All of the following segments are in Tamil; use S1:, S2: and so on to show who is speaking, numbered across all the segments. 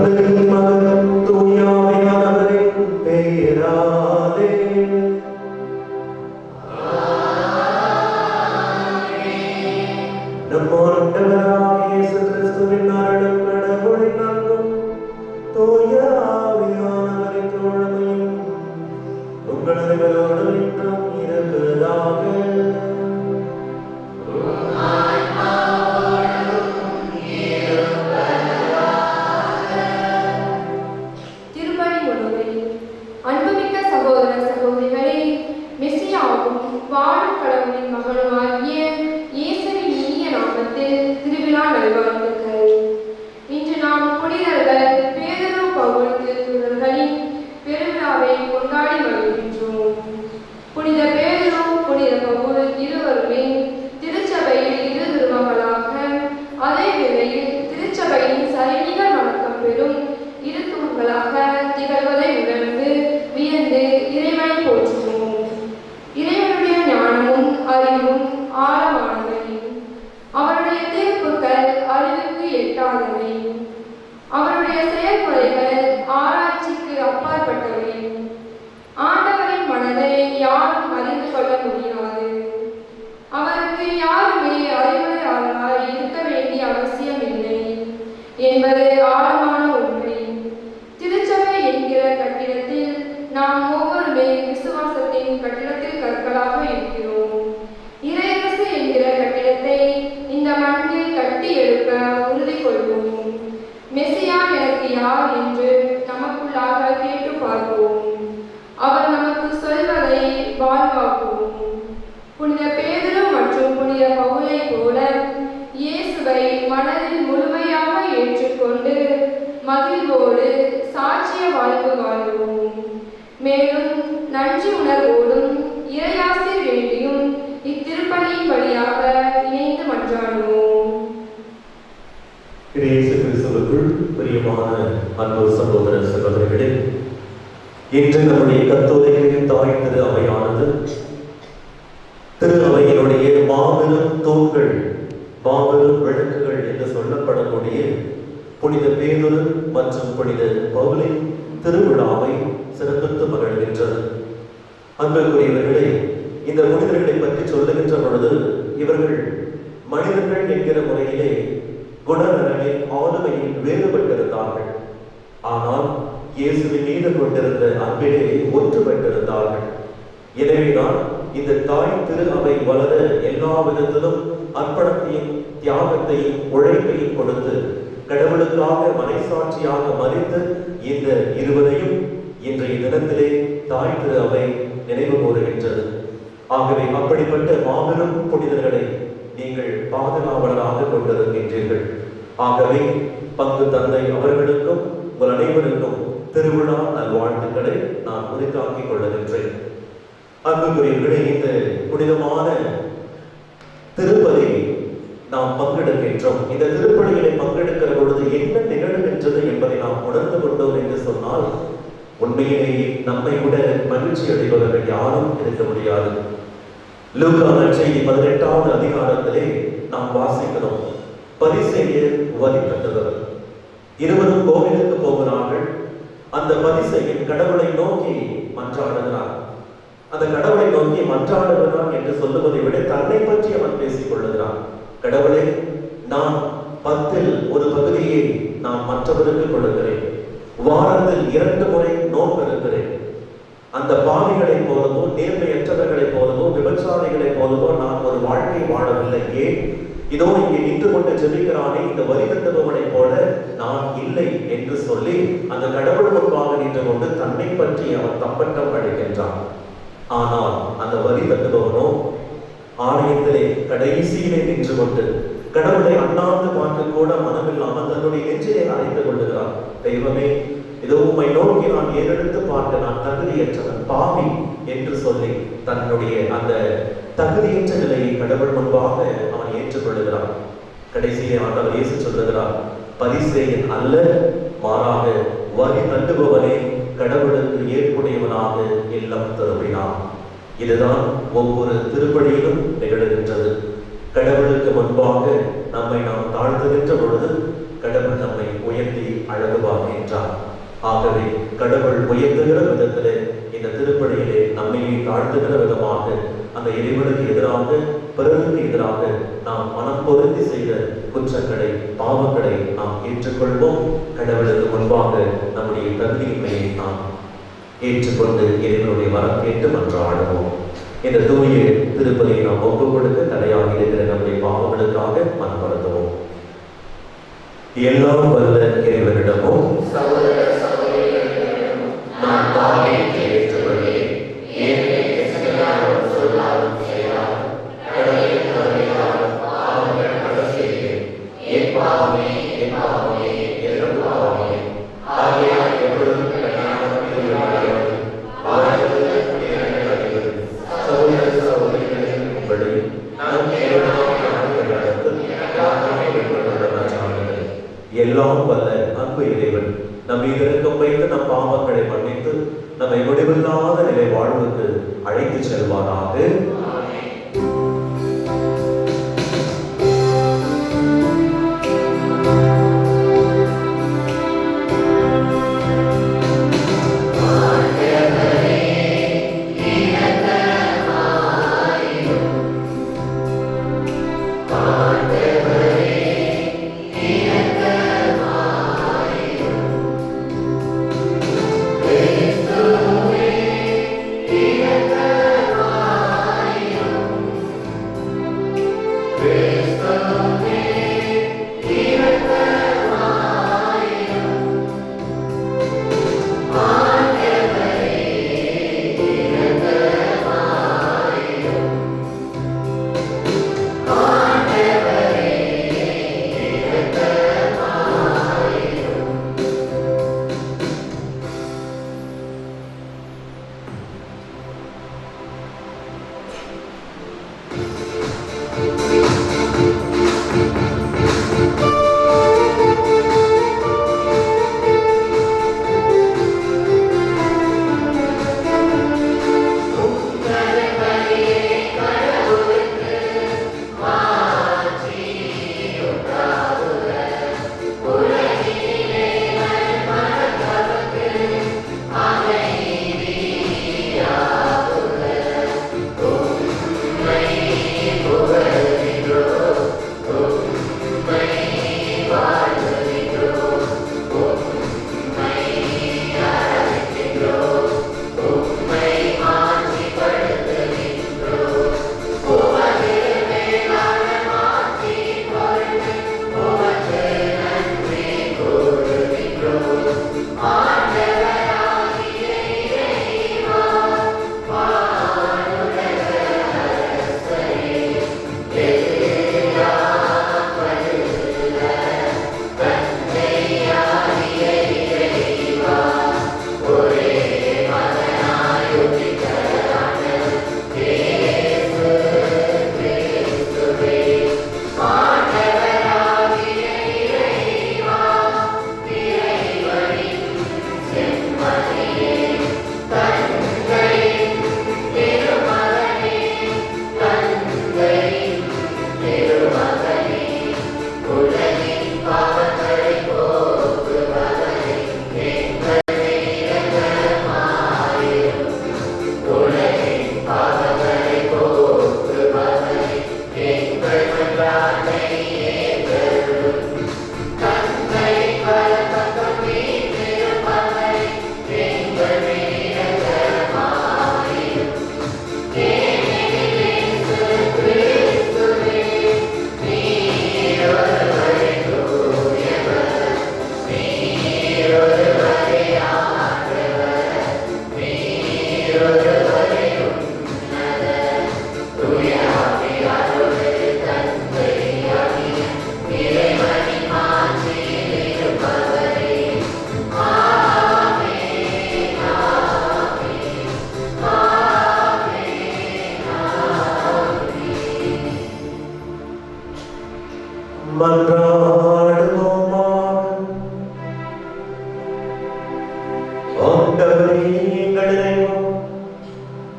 S1: தந்தையின் மகன் தூய ஆவியானவரின் பெயராலே. நம் ஆண்டவராகிய இயேசு கிறிஸ்துவின் அருளும் கடவுளின் அன்பும் தூய ஆவியானவரின் தோழமையும் உங்கள் அனைவரோடும் என்றும் இருப்பதாக.
S2: அன்புமிக்க சகோதர சகோதரிகளே, மெசியாவும் வாழும் கடவுளின் மகனுமாகிய இயேசுவின் இனிய நாமத்தில் திருவிழா நல்வாழ்த்துக்கள். இன்று நாம் புனிதர்கள் பேதுரு பவுல் திருத்தூதர்களின் பெருவிழாவை கொண்டாடி வருகின்றோம். புனித பேதுரு புனித பவுல் இருவருமே திருச்சபையில் இரு திருமகளாக, அதே வேளையில் திருச்சபையின் சைனிக வணக்கம் பெறும் இரு தூண்களாக திகழ்வதை உணர்ந்து வியந்து இறைவனை போற்றுவோம். இறைவனுடைய ஞானமும் அறிவும் ஆழமானவை, அவருடைய தீர்ப்புகள் அறிவுக்கு எட்டாதவை, அவருடைய செயல்முறைகள் ஆராய்ச்சிக்கு அப்பாற்பட்டவை. ஆண்டவரின் மனதை யாரும் அறிந்து கொள்ள முடியாது. அவருக்கு யாருமே அறிவுரையாளராய் இருக்க வேண்டிய அவசியமில்லை என்பது ஆழமான உண்மை. திருச்சபை என்கிற கட்டிடத்தில் நாம் ஒவ்வொருமே விசுவாசத்தின் கட்டிடத்தில் கற்களாக இருக்கிறோம். இறையரசு என்கிற கட்டிடத்தை இந்த மண்ணில் கட்டி எழுப்ப உறுதி கொள்வோம். மெசியா எனக்கு யார் என்று நமக்குள்ளாக கேட்டு பார்ப்போம். அவர் நமக்கு சொல்வதை வாழ்வாக்குவோம். புனித பேதுரு மற்றும் புனித பவுலை போல இயேசுவை மனதில் முழுமையாக ஏற்றுக்கொண்டு மகிழ்வோடு சாட்சிய வாழ்வு வாழ்வோம். மேலும் நன்றி உணர்வோடும் இறையாசி வேண்டியும் இத்திருப்பலியின் வழியாக இணைந்து மன்றாடுவோம்.
S1: இயேசு கிறிஸ்துவுக்குள் பிரியமான அன்பு சகோதர சகோதரிகளே, இன்று நம்முடைய கத்தோலிக்க தாய் திரு அவையானது திரு அவையினுடைய மாபெரும் தூண்கள், மாபெரும் விளக்குகள் என்று சொல்லப்படக்கூடிய புனித பேதுரு மற்றும் புனித பவுலின் திருவிழாவை சிறப்பித்து மகிழ்கின்றது. அன்புக்குரியவர்களே, இந்த புனிதர்களை பற்றி சொல்லுகின்ற பொழுது இவர்கள் மனிதர்கள் என்கிற முறையிலே குணநலனில் ஆளுமையில் வேறுபட்டிருந்தார்கள். ஆனால் இயேசுவின் மீது கொண்டிருந்த அன்பிலே ஒன்றுபட்டிருந்தார்கள். எனவேதான் இந்த தாய் திரு அவை வளர எல்லா விதத்திலும் அர்ப்பணத்தையும் தியாகத்தையும் உழைப்பையும் கொடுத்து கடவுளுக்காக மனைசாட்சியாக மறித்து இந்த இருவரையும் இன்றைய தினத்திலே தாய் திரு அவை நினைவு கூறுகின்றது. ஆகவே அப்படிப்பட்ட மாபெரும் புனிதர்களை நீங்கள் பாதுகாவலராக கொண்டிருக்கின்றீர்கள். ஆகவே பங்கு தந்தை அவர்களுக்கும் உங்கள் அனைவருக்கும் திருவிழா நல்வாழ்த்துக்களை நான் உரித்தாக்கிக் கொள்ளுகின்றேன். அன்புக்குரியவர்களே, இந்த புனிதமான திருப்பலி நாம் பங்கெடுக்கின்றோம். இந்த திருப்பலிகளை பங்கெடுக்கிற பொழுது என்ன நிகழ்கின்றது என்பதை நாம் உணர்ந்து கொண்டோம் என்று சொன்னால் உண்மையிலேயே நம்மை விட மகிழ்ச்சி அடைபவர்கள் யாரும் இருக்க முடியாது. லூக்கா நற்செய்தி 18வது அதிகாரத்திலே நாம் வாசிக்கிறோம். பரிசேயர் வரி கட்டுவர் இருவரும் கோவிலுக்கு போகிறார்கள். அந்த பரிசேயன் கடவுளை நோக்கி மன்றாடுகிறார். அந்த கடவுளை நோக்கி மன்றாடுகிறான் என்று சொல்லுவதை விட தன்னை பற்றி அவன் பேசிக் கொள்ளுகிறான். கடவுளே, நான் 10ல் ஒரு பகுதியை நான் மற்றவருக்கு கொடுக்கிறேன். வாரத்தில் 2 முறை நோன்பு இருக்கிறேன். அந்த பாவிகளை போலவோ, நேர்மையற்றவர்களை போலவோ, விபச்சாரிகளை போலவோ நான் ஒரு வாழ்க்கை வாழவில்லை. ஏன் இதோ இங்கே நின்று கொண்டு ஜெபிக்கிறானே இந்த வரி கட்டுபவனை போல நான் இல்லை என்று சொல்லி அந்த கடவுள் முன்பாக நின்று கொண்டு தன்னை பற்றி அவன் தப்பட்டம் அடைகின்றான். ஆனால் அந்த வரி கட்டுபவனோ ஆலயத்திலே கடைசியிலே நின்று கொண்டு கடவுளை அண்ணாந்து பார்க்க கூட மனமில்லாமல் தன்னுடைய நெஞ்சிலே அழைத்து கொள்ளுகிறான். தெய்வமே, இதோ உம்மை நோக்கி நான் ஏறெடுத்து பார்க்க நான் தகுதியற்றவன், பாவி என்று சொல்லி தன்னுடைய அந்த தகுதியற்ற நிலையை கடவுள் முன்பாக அவன் ஏற்றுக்கொள்ளுகிறான். கடைசியிலே ஆண்டவர் இயேசு சொல்லுகிறார், பரிசேயன் அல்ல, மாறாக வரி தட்டுபவனே கடவுளுக்கு ஏற்புடையவனாக இல்லம் திரும்பினான். இதுதான் ஒவ்வொரு திருப்பலியிலும் நிகழ்கின்றது. கடவுளுக்கு முன்பாக நம்மை நாம் தாழ்த்துகின்ற பொழுது கடவுள் நம்மை உயர்த்தி அழகு பார்க்கின்றார். ஆகவே கடவுள் உயர்த்துகிற விதத்திலே இந்த திருப்பணியிலே நம்மையே தாழ்த்துகிற விதமாக அந்த இறைவனுக்கு எதிராக பிறருக்கு எதிராக நாம் மனம் பொருந்தி செய்த குற்றங்களை பாவங்களை நாம் ஏற்றுக்கொள்வோம். கடவுளுக்கு முன்பாக நம்முடைய தகுதியின்மையை நாம் ஏற்றுக்கொண்டு இறைவனுடைய வரம் கேட்டு மன்றாடுவோம். இந்த தூய திருப்பதியை நாம் ஒப்புக் கொடுக்க தடையாக இருக்கிற நம்முடைய பாவங்களுக்காக மனப்படுத்துவோம். எல்லாம் வல்ல இறைவனிடமும் நான் பாவியை ஏற்றுக்கொள்கிறேன். எல்லாம் வல்ல அன்பு இறைவன் நம்மை இறக்கம் வைத்து நம் பாவங்களை மன்னித்து நம்மை முடிவில்லாத நிலை வாழ்வுக்கு அழைத்து செல்வாராக.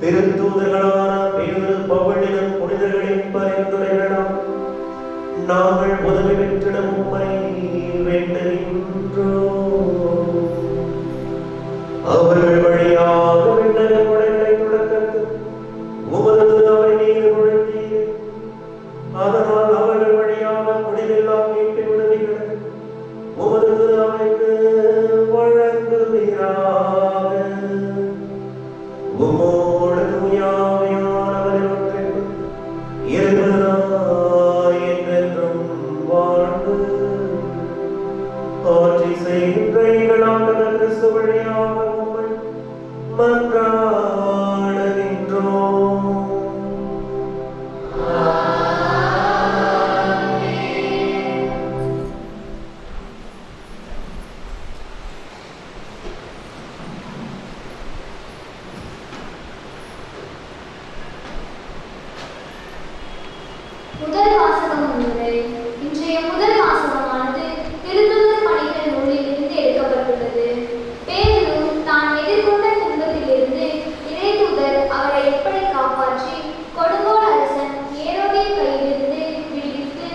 S1: திருத்தூதர்களான பேதுரு, பவுலின் புனிதர்களின் பரிந்துரைகளால் நாங்கள் உதவி பெற்றிட உம்மை வேண்டுகின்றோம். அவர்கள் வழியாக விண்ணக கொடைகளை தொடக்கத்து உமது திருவை நீர் பொழிந்தீர். அதனால் அவர்கள் வழியாக முடிவெல்லாம் மீட்பின் உதவிகளை உமது திருவைக்கு வழங்குவீராக. உம்மோடு தூயாவியானவரின் ஒன்றிப்பு இறைவனாய் என்றென்றும் வாழ்ந்து ஆட்சி செய்கின்ற எங்கள் ஆண்டவர் கிறிஸ்து வழியாக உம்மை மன்றாடுகின்றோம்.
S3: முதல் வாசகம் முன்னுரை. இன்றைய முதல் வாசகமானது திருத்தூதர் பணிகள் நூலிலிருந்து எடுக்கப்பட்டுள்ளது. பேதுரு தான் எதிர்கொண்ட துன்பத்திலிருந்து இறைத்தூதர் அவரை எப்படி காப்பாற்றி கொடுங்கோல் அரசன் ஏரோதின் கையிலிருந்து விடுவித்து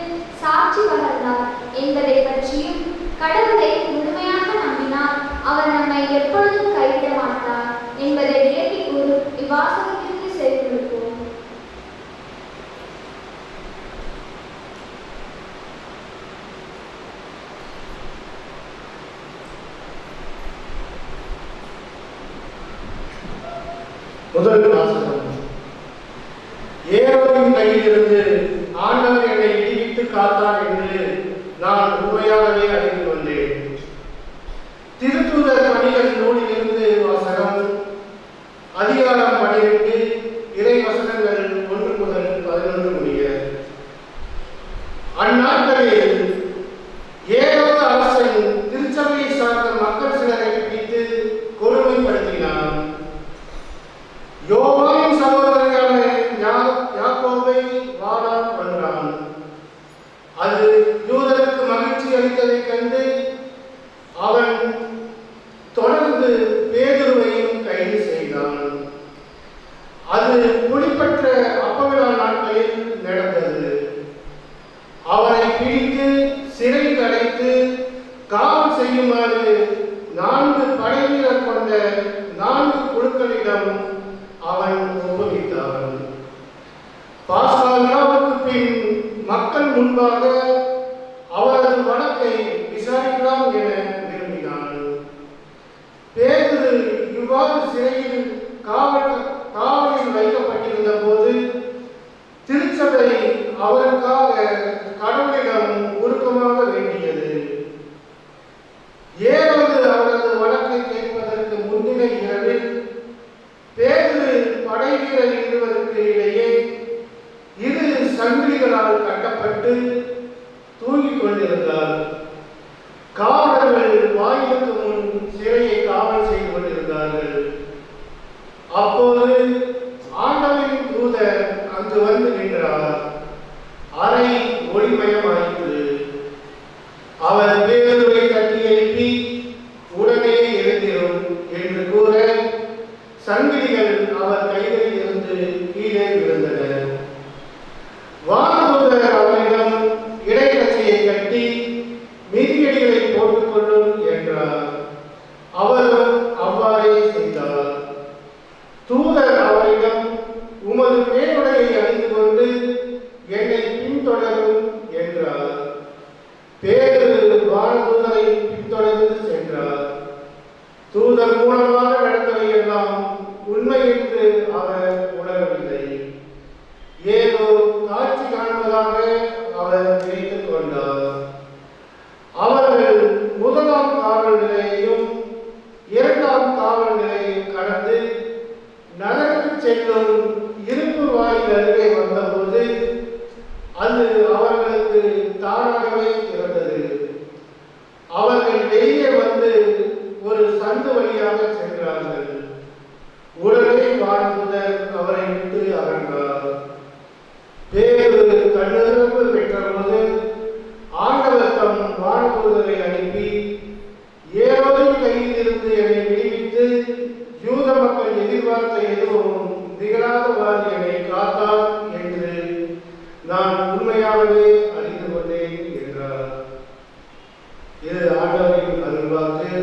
S3: சாட்சி பகர்ந்தார் என்பதை பற்றியும், கடவுளை முழுமையாக நம்பினால் அவர் நம்மை எப்பொழுதும் கைவிட மாட்டார் என்பதை விளக்கி கூறும் இவ்வாசகத்திற்கு செவிமடுப்போம்.
S4: முதல் வாசகம். ஏரோதின் கையிலிருந்து ஆண்டவர் என்னை விடுவித்து காத்தார் என்று நான் உண்மையாகவே அறிந்து கொண்டேன். திருத்தூதர் பணிகள் நூலிலிருந்து வாசகம். அதிகாரம் 12, இறை வசனங்கள் 1 முதல் 11 முடிய. அந்நாட்களில் ஏரோது அரசன் திருச்சபையை சார்ந்த மக்கள் சிலரை பிடித்து கொடுமைப்படுத்தினான். யோவானின் சகோதரரான யாக்கோபை வாளால் கொன்றான். அது யூதருக்கு மகிழ்ச்சி அளித்ததைக் கண்டு அவன் தொடர்ந்து பேதுருவையும் கைது செய்தான். அது புலிப்பற்ற அப்பவிழா நாட்களில் நடந்தது. அவரை பிடித்து சிறையில் அடைத்து காவல் செய்யுமாறு 4 படைவீரர் கொண்ட 4 குழுக்களிடம் அவன் ஒப்புவித்தான். பாஸ்கா விழாவுக்கு பின் மக்கள் முன்பாக அவரது வழக்கை விசாரிக்கலாம் என விரும்பினான். பேதுரு இவ்வாறு சிறையில் காவலில் வைக்கப்பட்டிருந்த போது திருச்சபை அவருக்காக கடவுளிடம் உருக்கமாக வேண்டியது. ஏரோது அவரது வழக்கை கேட்பதற்கு முன்னின இரவில் பேதுரு படைவீரர் இருவருக்கு இடையே 2 சங்கிலிகளால் கட்டப்பட்டு தூங்கிக் கொண்டிருந்தார். காவலர்கள் வாயிலுக்கு முன் சிறையை காவல் செய்து கொண்டிருந்தார்கள். அப்போது ஆண்டவரின் தூதர் அங்கு வந்து நின்றார். அறை ஒளிமயமாயிற்று. அவர் பேதுருவை தட்டி எழுப்பி உடனே எழுந்திரும் என்று கூற சங்கிலிகள் அவர் கைகளில் இருந்து கீழே விழுந்தன. வானதூதர் அவரிடம் இடைக்கச்சையை கட்டி மிதியடிகளை போட்டுக் கொள்ளும் என்றார். அவரும் அவ்வாறே செய்தார். தூதர் அவரிடம் உமது மேலுடையை அணிந்து கொண்டு என்னை பின்தொடரும் என்றார். பேதுரு வானதூதரை பின்தொடர்ந்து சென்றார். தூதர் மூலமாக நடந்தவை எல்லாம் உண்மை என்று அவர் உணரவில்லை. ஏதோ காட்சி காண்பதாக அவர் நினைத்துக் கொண்டார். அவர்கள் 1ஆம் காவல் நிலையையும் 2ஆம் காவல் நிலையையும் கடந்து நகருக்கு செல்லும் இருப்பு வாயில் அருகே வந்தபோது அது அவர்களுக்கு தானாகவே திறந்தது. அவர்கள் வெளியே வந்து ஒரு சந்து வழியாக சென்றார்கள். உடனே வானதூதர் அவரை விட்டு அகன்றார். பேதுரு கண்ணிறப்பு பெற்றபோது ஆண்டவர் தம் வானதூதரை அனுப்பி ஏரோதின் கையில் இருந்து என்னை விடுவித்து யூத மக்கள் எதிர்பார்த்த எதுவும் நிகழாதவாறு என்னை காத்தார் என்று நான் உண்மையாகவே அறிந்து கொண்டேன் என்றார். இது ஆண்டவரின் அருள்வாக்கு.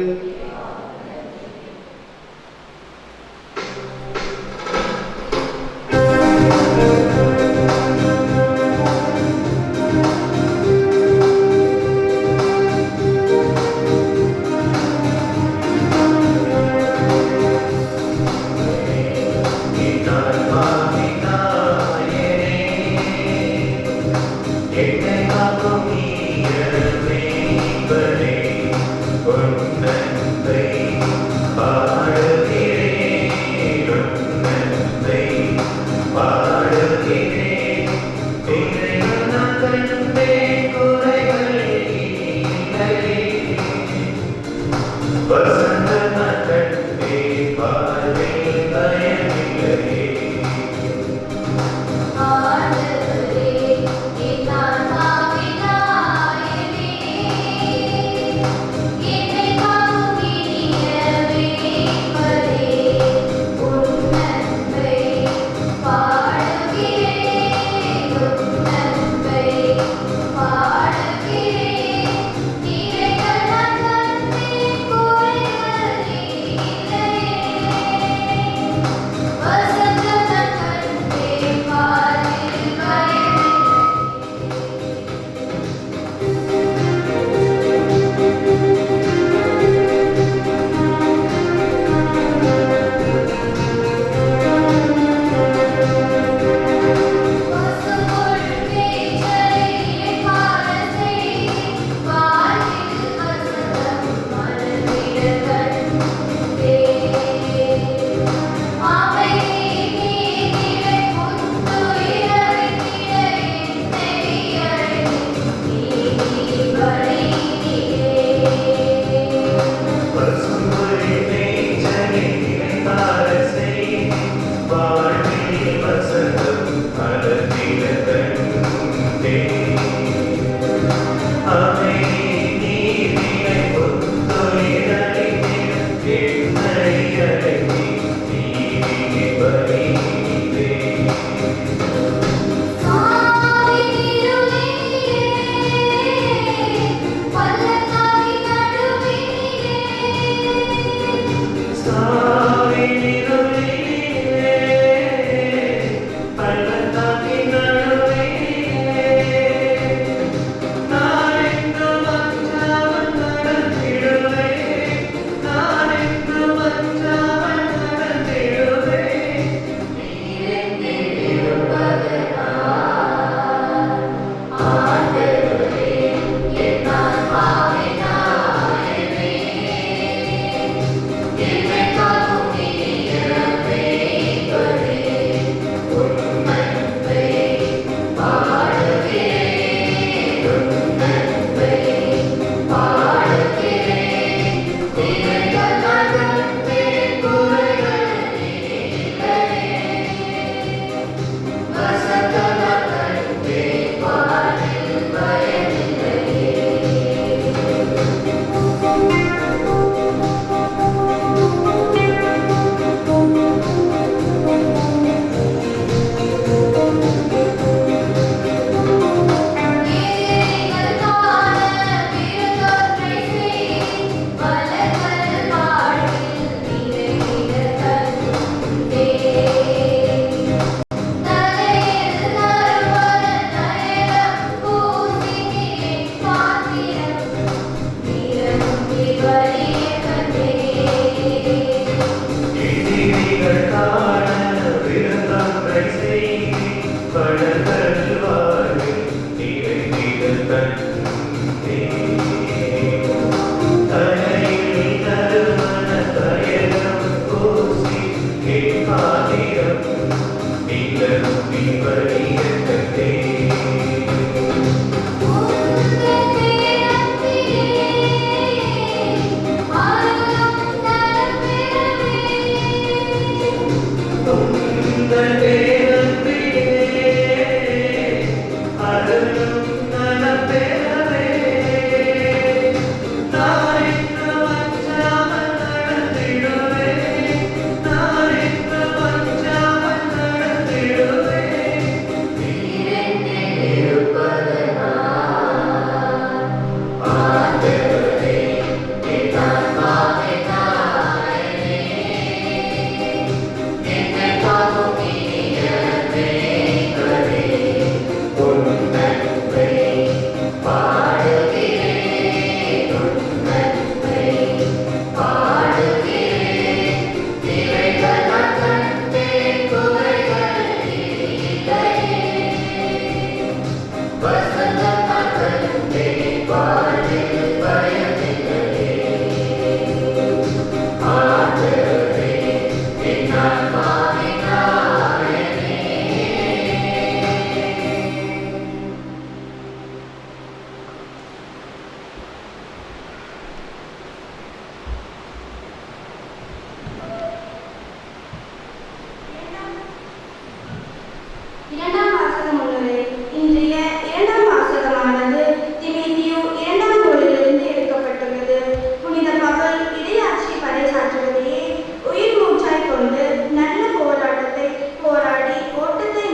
S5: இரண்டாம் வாசகம் உள்ளது. இன்றைய இரண்டாம் வாசகமானது தீமோத்தேயு இரண்டாம் நூலிலிருந்து எடுக்கப்பட்டுள்ளது. புனித பவுல் இறையாட்சி பறைசாற்றுவதையே உயிர் மூச்சாய் கொண்டு நல்ல போராட்டத்தை போராடி ஓட்டத்தை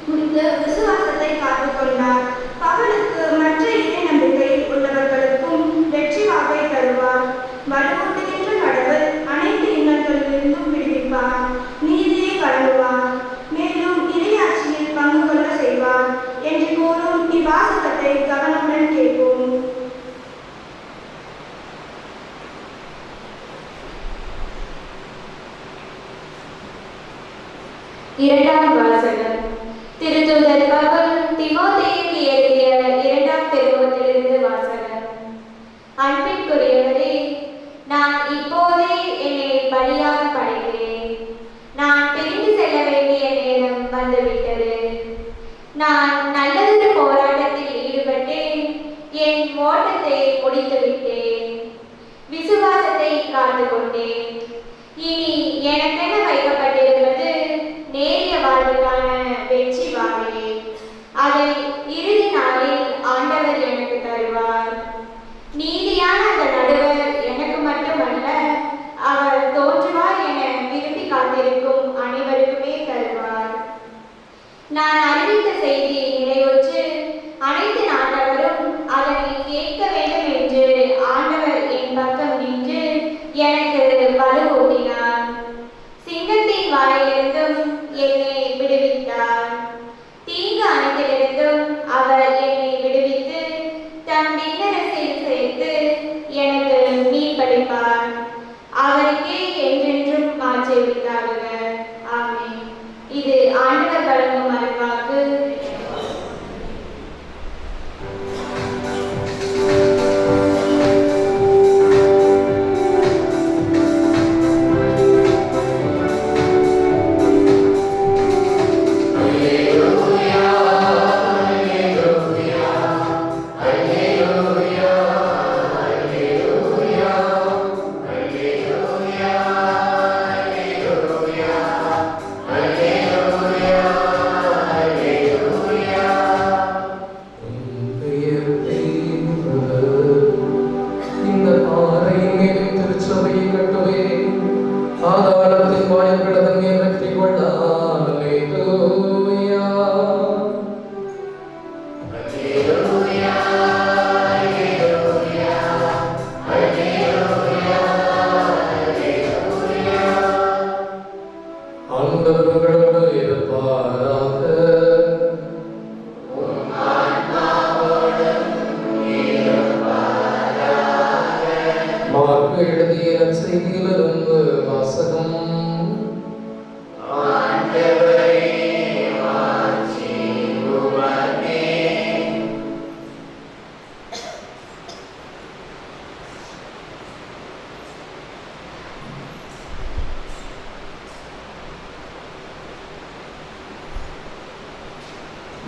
S5: முடித்து விசுவாசத்தை காத்துக்கொண்டார். பவுலுக்கு மற்ற இறை நம்பிக்கையில் உள்ளவர்களுக்கும் வெற்றி வாகை தருவார். வலுவூட்டுகின்ற கடவுள் அனைத்து இன்னல்களிலிருந்தும் விடுவிப்பார். நீதியை வழங்குவார். மேலும் இறையாட்சியில் பங்கு கொள்ள செய்வார் என்று கூறும் இவ்வாசகத்தை கவனமுடன் கேட்போம்.
S2: இரண்டாம் வாசகம். திருத்தூதர் பவுல் தீமோத்தேயுவுக்கு எழுதிய இரண்டாம் திருமுகத்திலிருந்து வாசகம். அன்பிற்குரியவரே, நான் இப்போதே என்னை பலியாக படைக்கிறேன். நான் பிரிந்து செல்ல வேண்டிய நேரம் வந்துவிட்டது. நான் நல்லதொரு போராட்டத்தில் ஈடுபட்டேன். என் ஓட்டத்தை முடித்துவிட்டேன். விசுவாசத்தை காத்துக்கொண்டேன். இனி எனக்கென வைக்கப்பட்டிருப்பது நேரிய வாழ்வுக்கான வெற்றி வாகையே. அதை இறுதி நாளில் ஆண்டவர் எனக்கு தருவார். நீதியான அந்த நடுவர் எனக்கு மட்டுமல்ல, அவர் தோன்றுவார் என விரும்பி காத்திருக்கும் அனைவருக்குமே தருவார். நான் அறிவித்த செய்தியை நிறைவுற்று அனைத்து நாட்டவரும் அதனை கேட்க வேண்டும் என்று ஆண்டவர் என் பக்கம் நின்று எனக்கு வலுவூட்டினார். சிங்கத்தின் வாயிலிருந்தும் என்னை விடுவித்தார். தீங்கு அனைத்திலிருந்தும் அவர் என்னை விடுவித்து தம் விண்ணரசில் சேர்த்து எனக்கு மீன்பளிப்பார். அவருக்கே என்றென்றும் மாற்றி உரித்தாகுக. ஆமென். இது ஆண்டவர் வழங்கும் அருள்வாக்கு.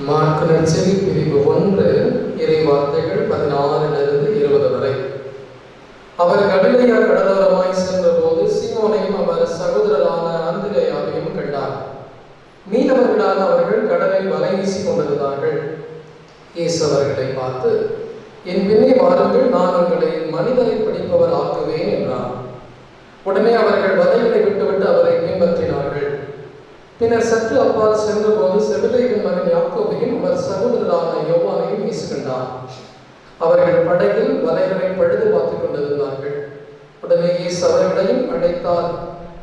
S6: மார்க்கு நற்செய்தி பிரிவு 1 இறைவார்த்தைகள் 16 20 வரை. அவர் கலிலேயா கடலோரமாய் சென்றபோது சீமோனையும் அவர் சகோதரரான அந்திரேயாவையும் கண்டார். மீனவர்களான அவர்கள் கடலில் வலை வீசிக் கொண்டிருந்தார்கள். இயேசு அவர்களை பார்த்து, என் பின்னே வாருங்கள், நான் உங்களை மனிதரை பிடிப்பவர் ஆக்குவேன் என்றார். உடனே அவர்கள் வலைகளை விட்டுவிட்டு அவரை பின்பற்றினார்கள். பின்னர் சற்று அப்பால் சென்றபோது செபதேயின் மகன் யாக்கோபையும் அவர் சகோதரரான யோவானையும் இயேசு கண்டார். அவர்கள் படகில் வலைகளை பழுது பார்த்துக் கொண்டிருந்தார்கள். உடனே இயேசு அவர்களையும் அழைத்தார்.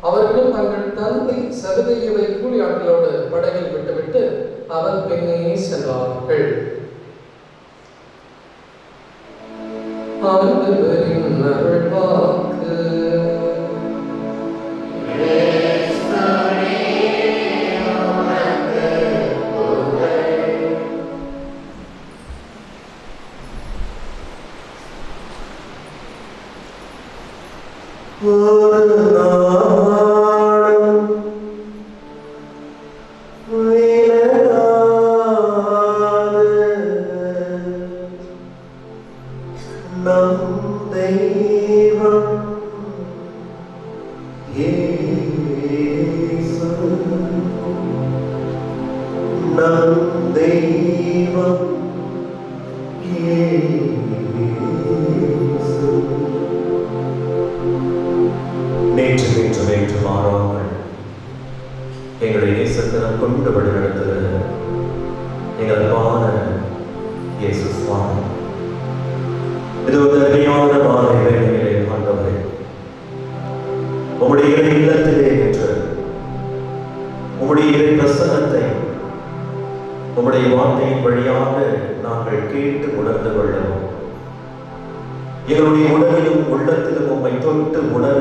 S6: அவர்களும் தங்கள் தந்தை செபதேயுவை கூலி ஆட்களோடு படகில் விட்டுவிட்டு அவர் பின்னே சென்றார்கள். ஆண்டவரின் அருள்வாக்கு.
S1: ஒரு நாளும் விலகாது நம் தெய்வம் இயேசு. நம் தெய்வம் இயேசு. நேற்று மாறாமல் எங்களை நேசத்தினம் கொண்டு வழி நடத்துகிற எங்கள் அன்பான இயேசு சுவாமி, இது ஒரு அருமையான மாலை வேளையிலே ஆண்டவரே, உம்முடைய இறை இல்லத்திலே நின்று உம்முடைய இறை பிரசன்னத்தை உம்முடைய வார்த்தையின் வழியாக நாங்கள் கேட்டு உணர்ந்து கொள்ளவும், எங்களுடைய உடலிலும் உள்ளத்திலும் உம்மை தொட்டு உணர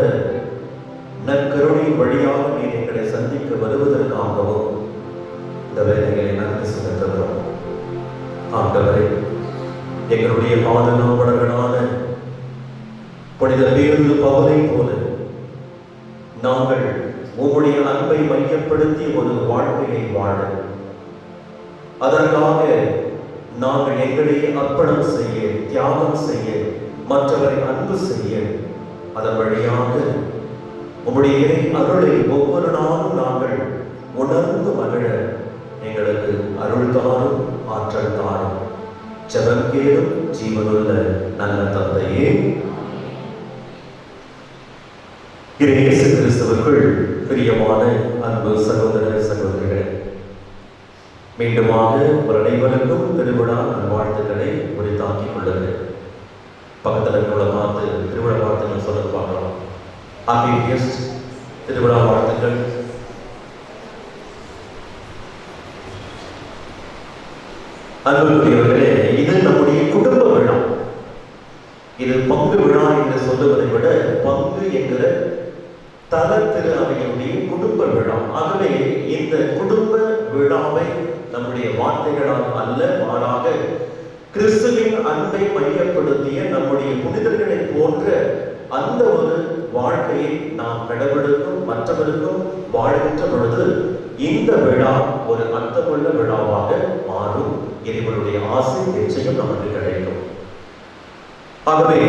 S1: நற்கருணையின் வழியாக நீர் எங்களை சந்திக்க வருவதற்காகவும் இந்த வேலைகளை நன்றி செலுத்துகிறோம். ஆண்டவரே, எங்களுடைய பாதுகாவலர்களான புனித பேருந்து பவுலை போல நாங்கள் உம்முடைய அன்பை மையப்படுத்தி ஒரு வாழ்க்கையை வாழ, அதற்காக நாங்கள் எங்களையே அர்ப்பணம் செய்ய, தியாகம் செய்ய, மற்றவரை அன்பு செய்ய, அதன் வழியாக உம்முடைய இறை அருளை ஒவ்வொரு நாளும் நாங்கள் உணர்ந்து மகிழ எங்களுக்கு அருள் தாரும், ஆற்றல் தாரும். ஜெபம் கேளும் ஜீவனுள்ள நல்ல தந்தையே. இயேசு கிறிஸ்துவுக்குள் பிரியமான அன்பு சகோதர சகோதரிகளே, மீண்டுமாக ஒரு அனைவருக்கும் திருவிழா நல்வாழ்த்துக்களை உரித்தாக்கிக் கொள்ளுங்கள். பக்கத்தில் உள்ள திருவிழா வாழ்த்துக்கள் சொல்ல பார்க்கலாம். ஹாப்பி கிறிஸ்ட் திருவிழா வாழ்த்துக்கள். அன்புக்குரியவர்களே, இது நம்முடைய குடும்ப விழா. இது பங்கு விழா என்று சொல்லுவதை விட பங்கு என்கிற தல திரு அவையுடைய குடும்ப விழா. ஆகவே இந்த குடும்ப விழாவை நம்முடைய வார்த்தைகளால் அல்ல, மாறாக கிறிஸ்துவின் அன்பை மையப்படுத்திய நம்முடைய புனிதர்களை போன்ற அந்த ஒரு வாழ்க்கையை நாம் கடவுளுக்கும் மற்றவருக்கும் வாழ்கின்ற பொழுது இந்த விழா ஒரு அர்த்தமுள்ள விழாவாக மாறும். இறைவனுடைய ஆசை நிச்சயம் நமக்கு கிடைக்கும். ஆகவே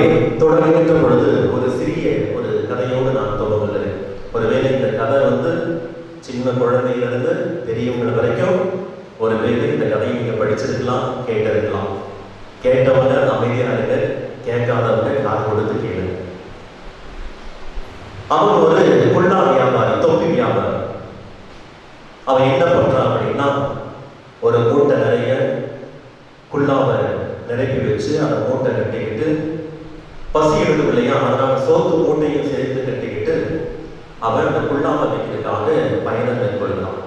S1: தொடங்குகின்ற பொழுது ஒரு சிறிய ஒரு கதையோடு நான் தொடங்குகிறேன். ஒருவேளை இந்த கதை சின்ன குழந்தையிலிருந்து பெரியவங்க வரைக்கும் ஒருவேளை இந்த கதையை நீங்க படிச்சிருக்கலாம், கேட்டிருக்கலாம். கேட்டவங்க அமைதியா இருங்க, கேட்காதவங்க காது கொடுத்து கேளுங்க. அவன் ஒரு குள்ளா வியாபாரி, தொப்பி வியாபாரி. அவன் என்ன பண்றான் அப்படின்னா, ஒரு மூட்டை நிறைய குள்ளாவை நிரப்பி வச்சு அந்த மூட்டை கட்டிக்கிட்டு, பசி எடுக்கும் இல்லையா, அதனால சோத்து மூட்டையும் சேர்த்து கட்டிக்கிட்டு அவன் அந்த குள்ளாவை வைக்கிறதுக்காக பயணம் மேற்கொள்கிறான்.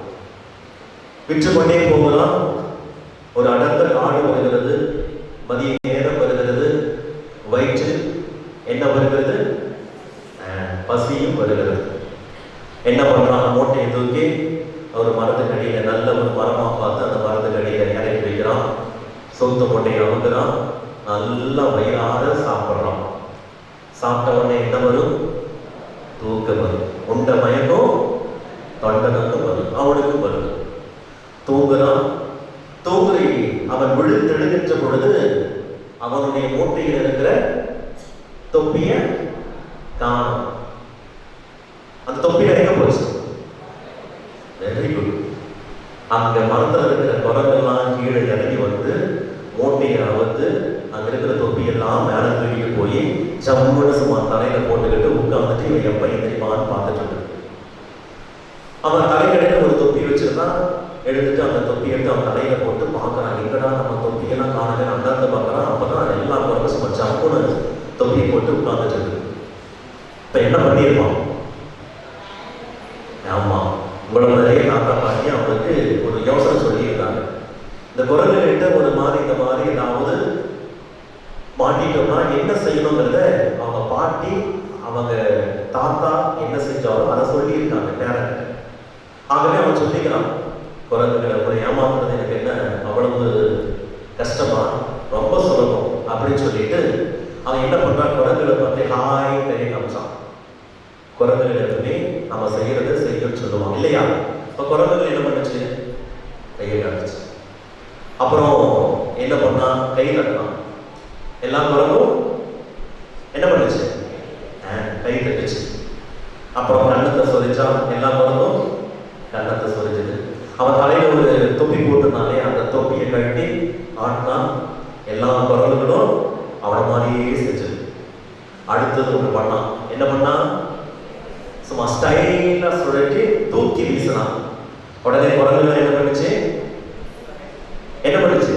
S1: விற்று கொண்டே போகிறான். ஒரு அடர்ந்த காடு வருகிறது, மதிய நேரம் வருகிறது, வயிற்று என்ன வருகிறது, பசியும் வருகிறது. என்ன பண்றான், மூட்டையை தூக்கி ஒரு மரத்துக்கு அடியில, நல்ல ஒரு மரமா பார்த்து அந்த மரத்துக்கு அடியில இறக்கி வைக்கிறான். சொத்து மூட்டையை அமுக்குறான், நல்லா வயிறார சாப்பிட்றான். சாப்பிட்ட உடனே என்ன வரும், தூக்கம் வரும். உண்ட மயக்கம் தொண்டனுக்கும் வரும், அவனுக்கும் வருது. தூங்குறான். தூங்குறி அவன் விழுந்தெழுகின்ற பொழுது அவனுடைய மூட்டையில் இருக்கிற தொப்பிய காணும். அந்த தொப்பி எங்க போச்சு? Very good. அங்க மரத்துல இருக்கிற குரங்கெல்லாம் கீழே இறங்கி மூட்டையை அவுத்து அங்க இருக்கிற தொப்பியெல்லாம் மேல தூக்கி போய் ஜம்முன்னு சும்மா தலையில போட்டுக்கிட்டு உட்காந்துட்டு இவன் எப்ப எந்திரிப்பான்னு பார்த்துட்டு இருக்கு. அவன் தலைக்கடையில ஒரு தொப்பி வச்சிருந்தான். எடுத்துட்டு அந்த தொப்பி எடுத்து அவன் தலையில போட்டு பார்க்கறான், எங்கடா நம்ம தொப்பியெல்லாம் காணுங்க, அந்தாந்து பார்க்கறான். அப்பதான் எல்லா குரங்கும் சும்மா ஜம்முன்னு தொப்பியை போட்டு உட்காந்துட்டு இருக்கு. இப்ப என்ன பண்ணிருப்பான்? ஆமா, உங்களோட நிறைய தாத்தா பாட்டி அவங்களுக்கு ஒரு யோசனை சொல்லியிருக்காங்க. இந்த குரங்குகிட்ட ஒரு மாதிரி இந்த மாதிரி ஏதாவது மாட்டிட்டோம்னா என்ன செய்யணுங்கிறத அவங்க பாட்டி அவங்க தாத்தா என்ன செஞ்சாலும் அதை சொல்லியிருக்காங்க பேரண்ட். ஆகவே அவன் சொல்லிக்கிறான், குரங்குகளை ஒரு ஏமாத்துறது எனக்கு என்ன அவ்வளவு கஷ்டமா, ரொம்ப சுலபம் அப்படின்னு சொல்லிட்டு அவன் என்ன பண்றான், குரங்குகளை பார்த்து ஹாய் கை காமிச்சான். குரங்குகளுமே நம்ம செய்யறதை செய்யணும்னு சொல்லுவாங்க இல்லையா? இப்போ குரங்குகள் என்ன பண்ணுச்சு? கையை காட்டுச்சு. அப்புறம் என்ன பண்ணா? கை தட்டினான். எல்லா குரங்கும் என்ன பண்ணுச்சு? கை தட்டுச்சு. அப்புறம் கண்ணத்தை சொரிச்சா, எல்லா குரங்கும் கண்ணத்தை சொரிச்சது. அவன் தலையில ஒரு தொப்பி போட்டுனாலே அந்த தொப்பியை கட்டி ஆட்டினா எல்லா குரங்குகளும் அவனை மாதிரியே செஞ்சது. அடுத்தது ஒன்று பண்ணான். என்ன பண்ணா? சும்மா ஸ்டைலா சுழட்டி தூக்கி வீசினான். உடனே குரங்குகள் என்ன பண்ணுச்சு? என்ன பண்ணுச்சு?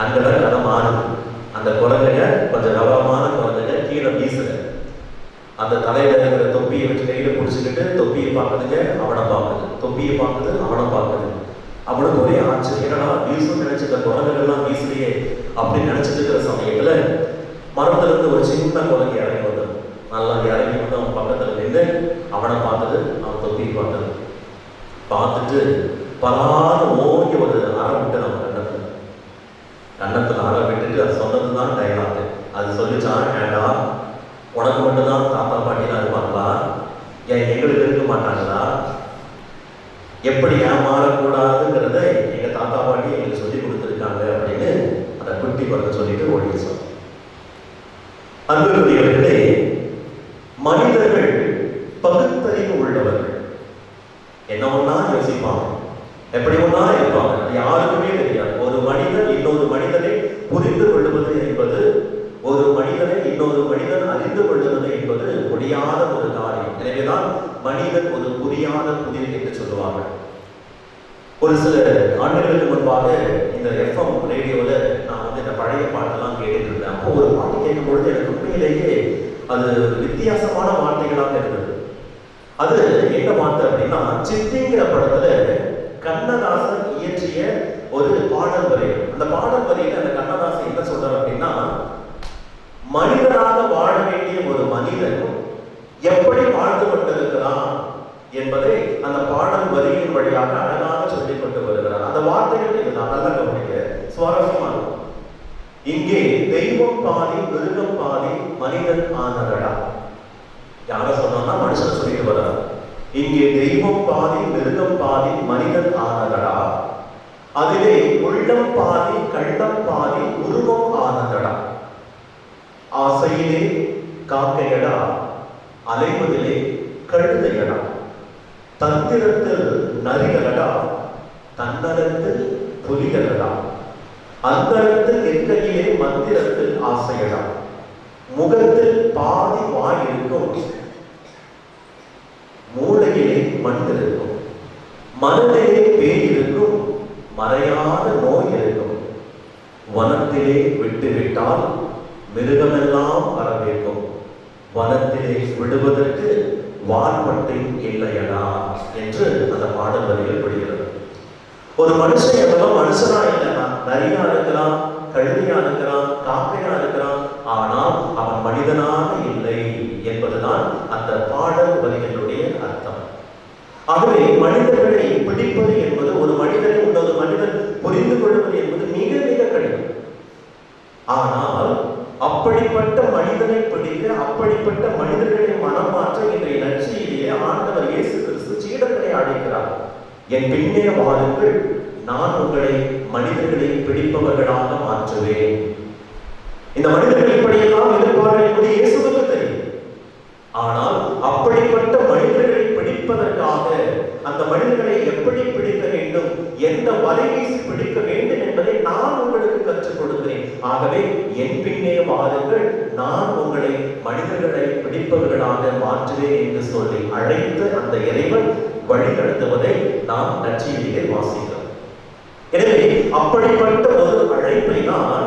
S1: அங்கதான் கதை மாறுது. அந்த குரங்குங்க கொஞ்சம் கவனமான குரங்குங்க கீழே வீசுது. அந்த தலையில இருக்கிற தொப்பியை வச்சு கையில பிடிச்சிக்கிட்டு தொப்பியை பார்க்குதுங்க, அவனை பார்க்குது. தொப்பியை பார்க்குது, அவனை பார்க்குது. அவனுக்கு ஒரே ஆச்சரியம், என்னடா வீசுன்னு நினைச்சிருக்க குரங்குகள்லாம் வீசுலையே அப்படின்னு நினைச்சிட்டு இருக்கிற சமயத்துல மரத்துல இருந்து ஒரு சின்ன குரங்கு இறங்கி வந்தது. நல்லா இறங்கி வந்து அவன் பக்கத்துல நின்று அவனை பார்த்தது, அவன் தொப்பியை பார்த்தது. பார்த்துட்டு பலான ஓங்கி ஒரு அறை விட்டு நம்ம கண்ணத்துல அறை விட்டுட்டு அது சொன்னதுதான் டைலாக். அது சொல்லிச்சான், ஏண்டா உனக்கு மட்டும்தான் தாத்தா பாட்டிலாம் இருப்பாங்களா? ஏன் எங்களுக்கு இருக்க மாட்டாங்களா? எப்படி ஏமாறக்கூடாதுங்கிறத எங்க தாத்தா பாட்டி எங்களுக்கு சொல்லி கொடுத்துருக்காங்க அப்படின்னு அந்த குட்டி குரங்கு சொல்லிட்டு ஓடிச்சு. அன்புக்குரியவர்களே, மனிதர்கள் பகுத்தறிவு உள்ளவர்கள். என்ன ஒண்ணா யோசிப்பாங்க, எப்படி ஒண்ணா இருப்பாங்க, யாருக்குமே தெரியாது. ஒரு மனிதன் இன்னொரு மனிதனை புரிந்து கொள்வது என்பது, ஒரு மனிதனை இன்னொரு மனிதன் அறிந்து கொள்வது என்பது முடியாத ஒரு காரியம். எனவேதான் மனிதன் ஒரு புரியாத புதிர் என்று சொல்லுவாங்க. ஒரு சில ஆண்டுகளுக்கு முன்பாக இந்த FM ரேடியோல நான் வந்து இந்த பழைய பாட்டெல்லாம் கேட்டுட்டு இருந்தேன். அப்போ ஒரு பாட்டு கேட்கும் பொழுது எனக்கு உண்மையிலேயே அது வித்தியாசமான வார்த்தைகளாக இருந்தது. அது என்ன பாட்டு அப்படின்னா, சித்திங்கிற படத்துல கண்ணதாசன் இயற்றிய ஒரு பாடல் வரி. அந்த பாடல் வரியில அந்த கண்ணதாசன் என்ன சொல்றார் அப்படின்னா, மனிதனாக வாழ வேண்டிய ஒரு மனிதன் எப்படி வாழ்ந்து கொண்டிருக்கிறான் என்பதை அந்த பாடல் வரியின் வழியாக அழகாக சொல்லிக் கொண்டு வருகிறார். அந்த வார்த்தைகள் இதுதான், நல்லா கவனிக்க, சுவாரஸ்யமா இருக்கும். இங்கே தெய்வம் பாதி மிருகம் பாதி மனிதன் ஆனதடா. யார சொன்னா மனுஷன் சொல்லிட்டு வர்றார். இங்கே தெய்வம் பாதி மிருகம் பாதி மனிதன் ஆனதடா, அதிலே உள்ளம் பாதி கள்ளம் பாதி உருவம் ஆனதடா. ஆசையிலே காக்கையடா, அலைவதிலே கழுதையடா, தந்திரத்தில் நரிகளடா, தன்னலத்தில் புலிகளடா, அந்தரத்தில் எக்கையிலே மந்திரத்தில் ஆசையடா, முகத்தில் பாதி வாய் இருக்கும், மூளையிலே மண் இருக்கும், மனதிலே பேய் இருக்கும், மறையாத நோய் இருக்கும், வனத்திலே விட்டுவிட்டால் மிருகமெல்லாம் வரவேற்கும், வனத்திலே விடுவதற்கு வான்பட்டை இல்லையடா என்று அந்த பாடல் வரிகள் படுகிறது. ஒரு மனுஷன் எவ்வளவு மனுஷனா இல்லைன்னா, நரியா இருக்கிறான், கழுதியா இருக்கிறான், காக்கையா இருக்கிறான், ஆனால் அவன் மனிதனாக இல்லை என்பதுதான் அந்த பாடல் வரிகளுடைய அர்த்தம். ஆகவே மனிதர்களை பிடிப்பது என்பது, ஒரு மனிதனை இன்னொரு மனிதன் புரிந்து கொள்வது என்பது மிக மிக கடினம். ஆனால் அப்படிப்பட்ட மனிதனை பிடிக்க, அப்படிப்பட்ட மனிதர்களை மனம் மாற்ற இன்றைய நற்செய்தியிலே ஆண்டவர் இயேசு கிறிஸ்து சீடர்களை அழைக்கிறார். என் பின்னே வாருங்கள், நான் உங்களை மனிதர்களை பிடிப்பவர்களாக மாற்றுவேன். இந்த மனிதர்கள் இப்படியெல்லாம் இருப்பார்கள் என்பது இயேசுவுக்கு தெரியும். ஆனால் அப்படிப்பட்ட மனிதர்களை பிடிப்பதற்காக, அந்த மனிதர்களை எப்படி பிடிக்க வேண்டும், எந்த வலை வீசி பிடிக்க வேண்டும் என்பதை நான் உங்களுக்கு கற்றுக் கொடுக்கிறேன். ஆகவே என் பின்னே வாருங்கள், நான் உங்களை மனிதர்களை பிடிப்பவர்களாக மாற்றுவேன் என்று சொல்லி அழைத்து அந்த இறைவன் வழி நடத்துவதை நாம் நற்செய்தியிலே வாசிக்கிறோம். எனவே அப்படிப்பட்ட ஒரு அழைப்பை தான்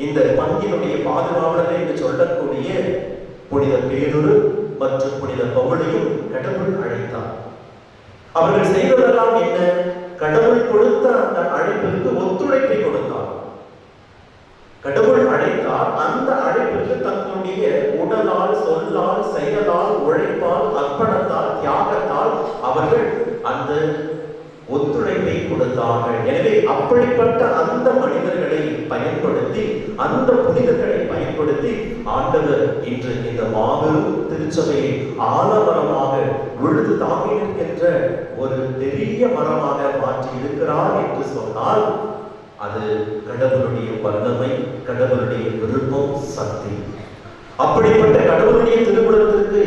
S1: இந்த பங்கினுடைய பாதுகாவலர் என்று சொல்லக்கூடிய புனித பேதுரு மற்றும் புனித பவுலையும் கடவுள் அழைத்தார். அவர்கள் செய்ததெல்லாம் என்ன? கடவுள் கொடுத்த அந்த அழைப்பிற்கு ஒத்துழைப்பை கொடுத்தார். கடவுள் அழைத்தார், அந்த அழைப்பிற்கு தங்களுடைய உடலால், சொல்லால், செயலால், உழைப்பால், அர்ப்பணத்தால், தியாகத்தால் அவர்கள் அந்த ஒத்துழைப்பை கொடுத்தார்கள். எனவே அப்படிப்பட்ட அந்த மனிதர்களை பயன்படுத்தி, அந்த புனிதர்களை பயன்படுத்தி ஆண்டவர் இன்று இந்த மாபெரும் திருச்சபையை ஆலமரமாக விழுது தாங்கி நிற்கின்ற ஒரு பெரிய மரமாக மாற்றி இருக்கிறார் என்று சொன்னால் அது கடவுளுடைய வல்லமை, கடவுளுடைய விருப்பம், சக்தி. அப்படிப்பட்ட கடவுளுடைய திருமணத்திற்கு